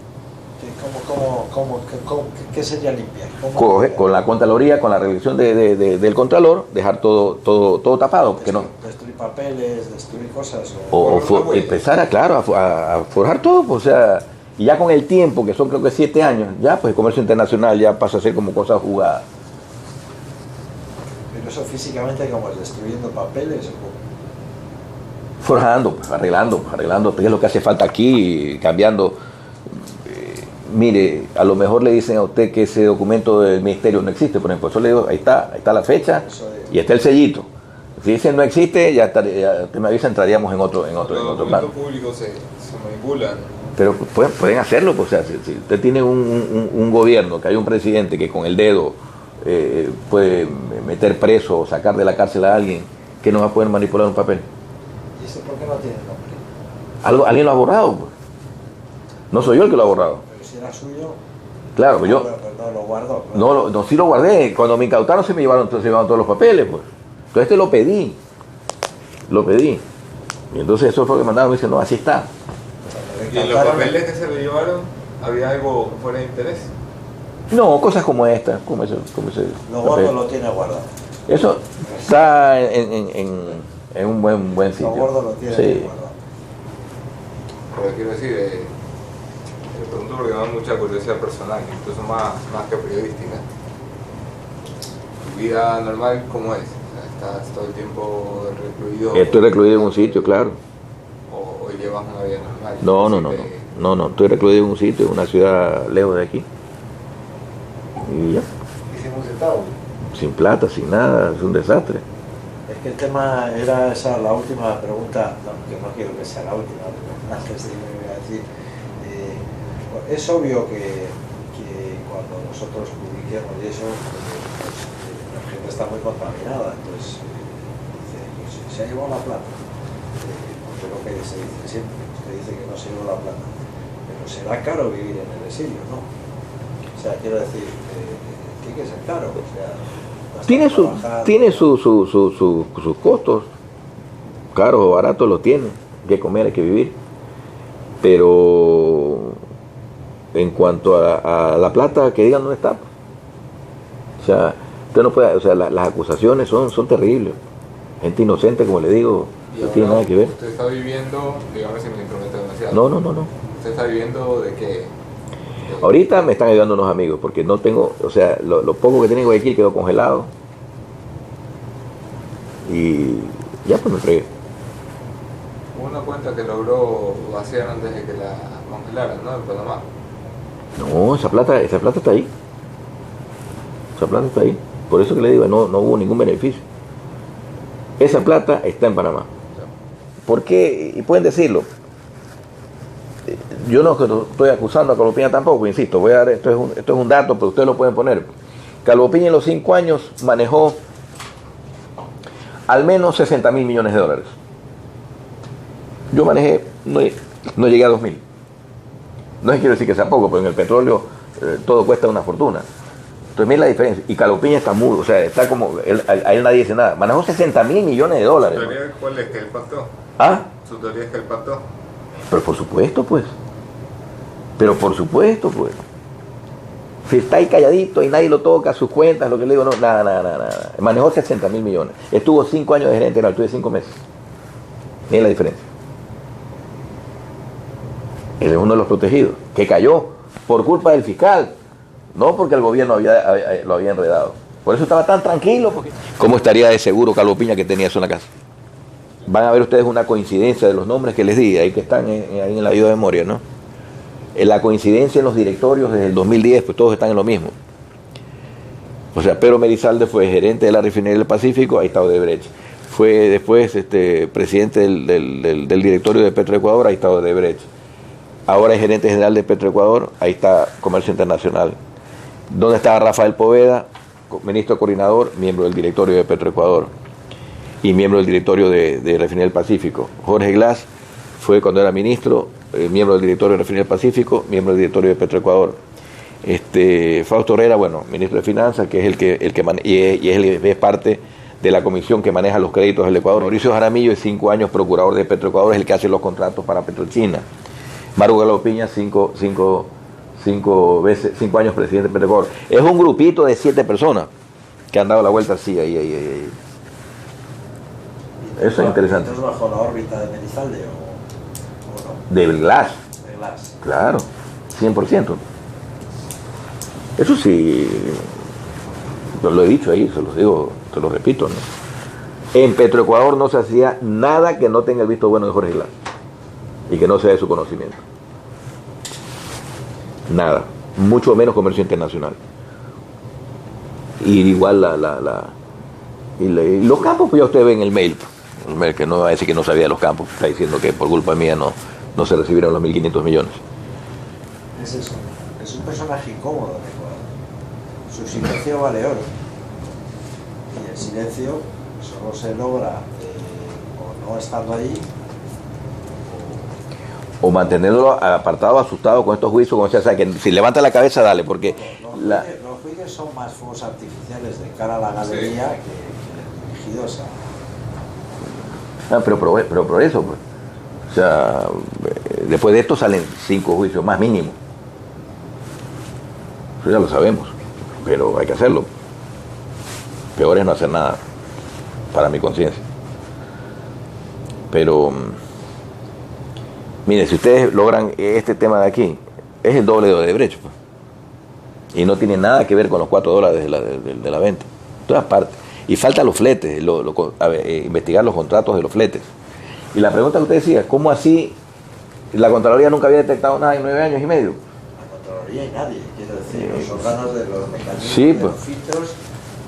¿Qué sería limpiar? Con la Contraloría, con la revisión del Contralor, dejar todo tapado. Porque destruir papeles, destruir cosas. Empezar a forjar todo, pues, o sea, y ya con el tiempo, que son creo que 7 años, ya pues el comercio internacional ya pasa a ser como cosa jugada. Pero eso físicamente, como es destruyendo papeles. Forjando, pues, arreglando, qué es lo que hace falta aquí, cambiando. Mire, a lo mejor le dicen a usted que ese documento del ministerio no existe, por ejemplo, eso le digo, ahí está la fecha y está el sellito. Si dicen no existe, ya usted me avisa, entraríamos en otro plano. Los documentos públicos se manipulan. Pero pueden hacerlo, pues, o sea, si usted tiene un gobierno, que hay un presidente que con el dedo puede meter preso o sacar de la cárcel a alguien, que no va a poder manipular un papel. ¿Y ese por qué no tiene nombre? Alguien lo ha borrado, pues. No soy yo el que lo ha borrado. Pero si era suyo. Claro, pues yo. Pero no lo guardo. No, sí lo guardé. Cuando me incautaron se me llevaron todos los papeles, pues. Entonces lo pedí. Y entonces eso fue lo que mandaron y me dice, no, así está. ¿Y en los papeles que se le llevaron había algo fuera de interés? No, cosas como esta, como ese lo gordo lo tiene guardado. Eso está en un buen sitio. Lo gordo lo tiene guardado. Pero quiero decir, le pregunto porque me da mucha curiosidad personal, incluso más que periodística. ¿Tu vida normal cómo es? O sea, ¿estás todo el tiempo recluido? Estoy recluido en un sitio, claro. ¿O llevas una vida normal? No, estoy recluido en un sitio, en una ciudad lejos de aquí. Y ya. ¿Y sin un centavo? Sin plata, sin nada, es un desastre. Es que el tema era esa, la última pregunta, que no quiero que sea la última, pero antes de irme a decir, es obvio que cuando nosotros publiquemos y eso, pues, la gente está muy contaminada, entonces se ha llevado la plata, porque es lo que se dice siempre, usted dice que no se llevó la plata, pero será caro vivir en el exilio, ¿no? O sea, quiero decir, tiene que ser caro, o sea, tiene sus costos, caros o baratos los tiene, hay que comer, hay que vivir, pero en cuanto a la plata, que digan dónde está. O sea, usted no puede, o sea, las acusaciones son terribles. Gente inocente, como le digo, no tiene nada que ver. Usted está viviendo, dígame si me intrometo demasiado. No. Usted está viviendo de qué. Ahorita me están ayudando unos amigos, porque no tengo, o sea, lo poco que tenía en Guayaquil quedó congelado. Y ya pues me fregué. Hubo una cuenta que logró vaciar antes de que la congelaran, ¿no? En Panamá. No, esa plata está ahí. Esa plata está ahí. Por eso que le digo, no hubo ningún beneficio. Esa plata está en Panamá. ¿Por qué? Y pueden decirlo. Yo no estoy acusando a Calvo Piña tampoco, insisto, voy a dar, esto es un dato, pero ustedes lo pueden poner. Calvo Piña en los 5 años manejó al menos 60.000 millones de dólares. Yo manejé, no llegué a 2.000. No quiero decir que sea poco, pero en el petróleo todo cuesta una fortuna. Entonces, miren la diferencia. Y Calvo Piña está mudo, o sea, está como, a él nadie dice nada. Manejó 60.000 millones de dólares. ¿Su teoría cuál es? ¿Que él pactó? ¿Ah? ¿Su teoría es que él pactó? Pero por supuesto, pues. Si está ahí calladito y nadie lo toca, sus cuentas, lo que le digo, no, nada. Manejó 60.000 millones. Estuvo 5 años de gerente general, tuve 5 meses. Miren la diferencia. Él es uno de los protegidos, que cayó por culpa del fiscal, no porque el gobierno lo había enredado. Por eso estaba tan tranquilo. ¿Cómo estaría de seguro Calvo Piña que tenía eso en la casa? Van a ver ustedes una coincidencia de los nombres que les di, ahí que están ahí en la ayuda de memoria, ¿no? La coincidencia en los directorios desde el 2010, pues todos están en lo mismo. O sea, Pedro Merizalde fue gerente de la refinería del Pacífico, ahí está Odebrecht. Fue después presidente del directorio de Petroecuador, ahí está Odebrecht. Ahora es gerente general de Petroecuador, ahí está Comercio Internacional. ¿Dónde estaba Rafael Poveda? Ministro coordinador, miembro del directorio de Petroecuador y miembro del directorio de Refinería del Pacífico. Jorge Glass fue cuando era ministro, miembro del directorio de Refinería del Pacífico, miembro del directorio de Petroecuador. Fausto Herrera, bueno, ministro de Finanzas, que es es parte de la comisión que maneja los créditos del Ecuador. Mauricio Jaramillo es 5 años procurador de Petroecuador, es el que hace los contratos para Petrochina. Marco Calvo Piña, 5 años presidente de Petroecuador. Es un grupito de 7 personas que han dado la vuelta así, ahí. Eso es interesante. ¿Estás bajo la órbita de Merizalde o no? Del Glass. De Glass. Claro, 100%. Eso sí, lo he dicho ahí, se los digo, se lo repito, ¿no? En Petroecuador no se hacía nada que no tenga el visto bueno de Jorge Glass y que no sea de su conocimiento. Nada, mucho menos comercio internacional. Y igual y los campos, pues ya usted ve en el mail, que no va a decir que no sabía de los campos, está diciendo que por culpa mía no se recibieron los 1.500 millones. Es eso, es un personaje incómodo en Ecuador. Su silencio vale oro. Y el silencio solo se logra o no estando ahí, o mantenerlo apartado, asustado con estos juicios, como se hace, que si levanta la cabeza, dale, porque los juicios son más fuegos artificiales de cara a la galería que dirigidos a... pero por eso, pues. O sea, después de esto salen 5 juicios más mínimo. Eso ya lo sabemos, pero hay que hacerlo. Peor es no hacer nada, para mi conciencia. Pero mire, si ustedes logran este tema de aquí, es el doble de Odebrecht, pues. Y no tiene nada que ver con los $4 de la venta. En todas partes. Y falta los fletes, investigar los contratos de los fletes. Y la pregunta que usted decía, ¿cómo así la Contraloría nunca había detectado nada en 9 años y medio? La Contraloría y nadie, quiero decir, los órganos de los mecanismos, sí, pues. de los filtros,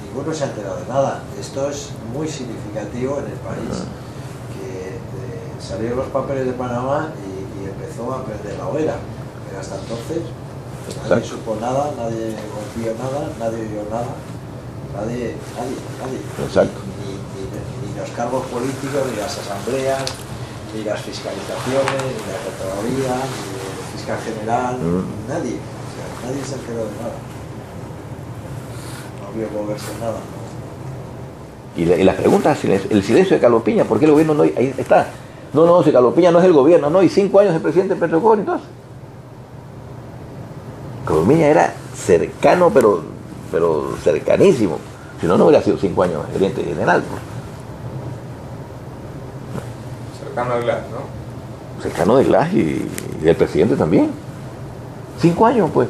ninguno se ha enterado de nada. Esto es muy significativo en el país, que salieron los papeles de Panamá y empezó a prender la hoguera. Pero hasta entonces nadie supo nada, nadie golpeó nada, nadie oyó nada, nadie. Exacto. Ni ni los cargos políticos, ni las asambleas, ni las fiscalizaciones, ni la Contraloría, ni el fiscal general, nadie. O sea, nadie se enteró de nada. No vio moverse nada. Y las preguntas, el silencio de Carlos Piña, ¿por qué el gobierno no? Ahí está. No, si Carlos Piña no es el gobierno, no, y 5 años de presidente de Petrocor, entonces. Carlos Piña era cercano, pero cercanísimo. Si no, no hubiera sido 5 años gerente general. Pues. Cercano al GLAS, ¿no? Cercano de Glass y del presidente también. 5 años, pues,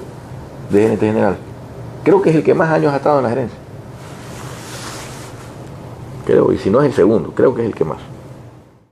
de gerente general. Creo que es el que más años ha estado en la gerencia. Creo, y si no es el segundo, creo que es el que más.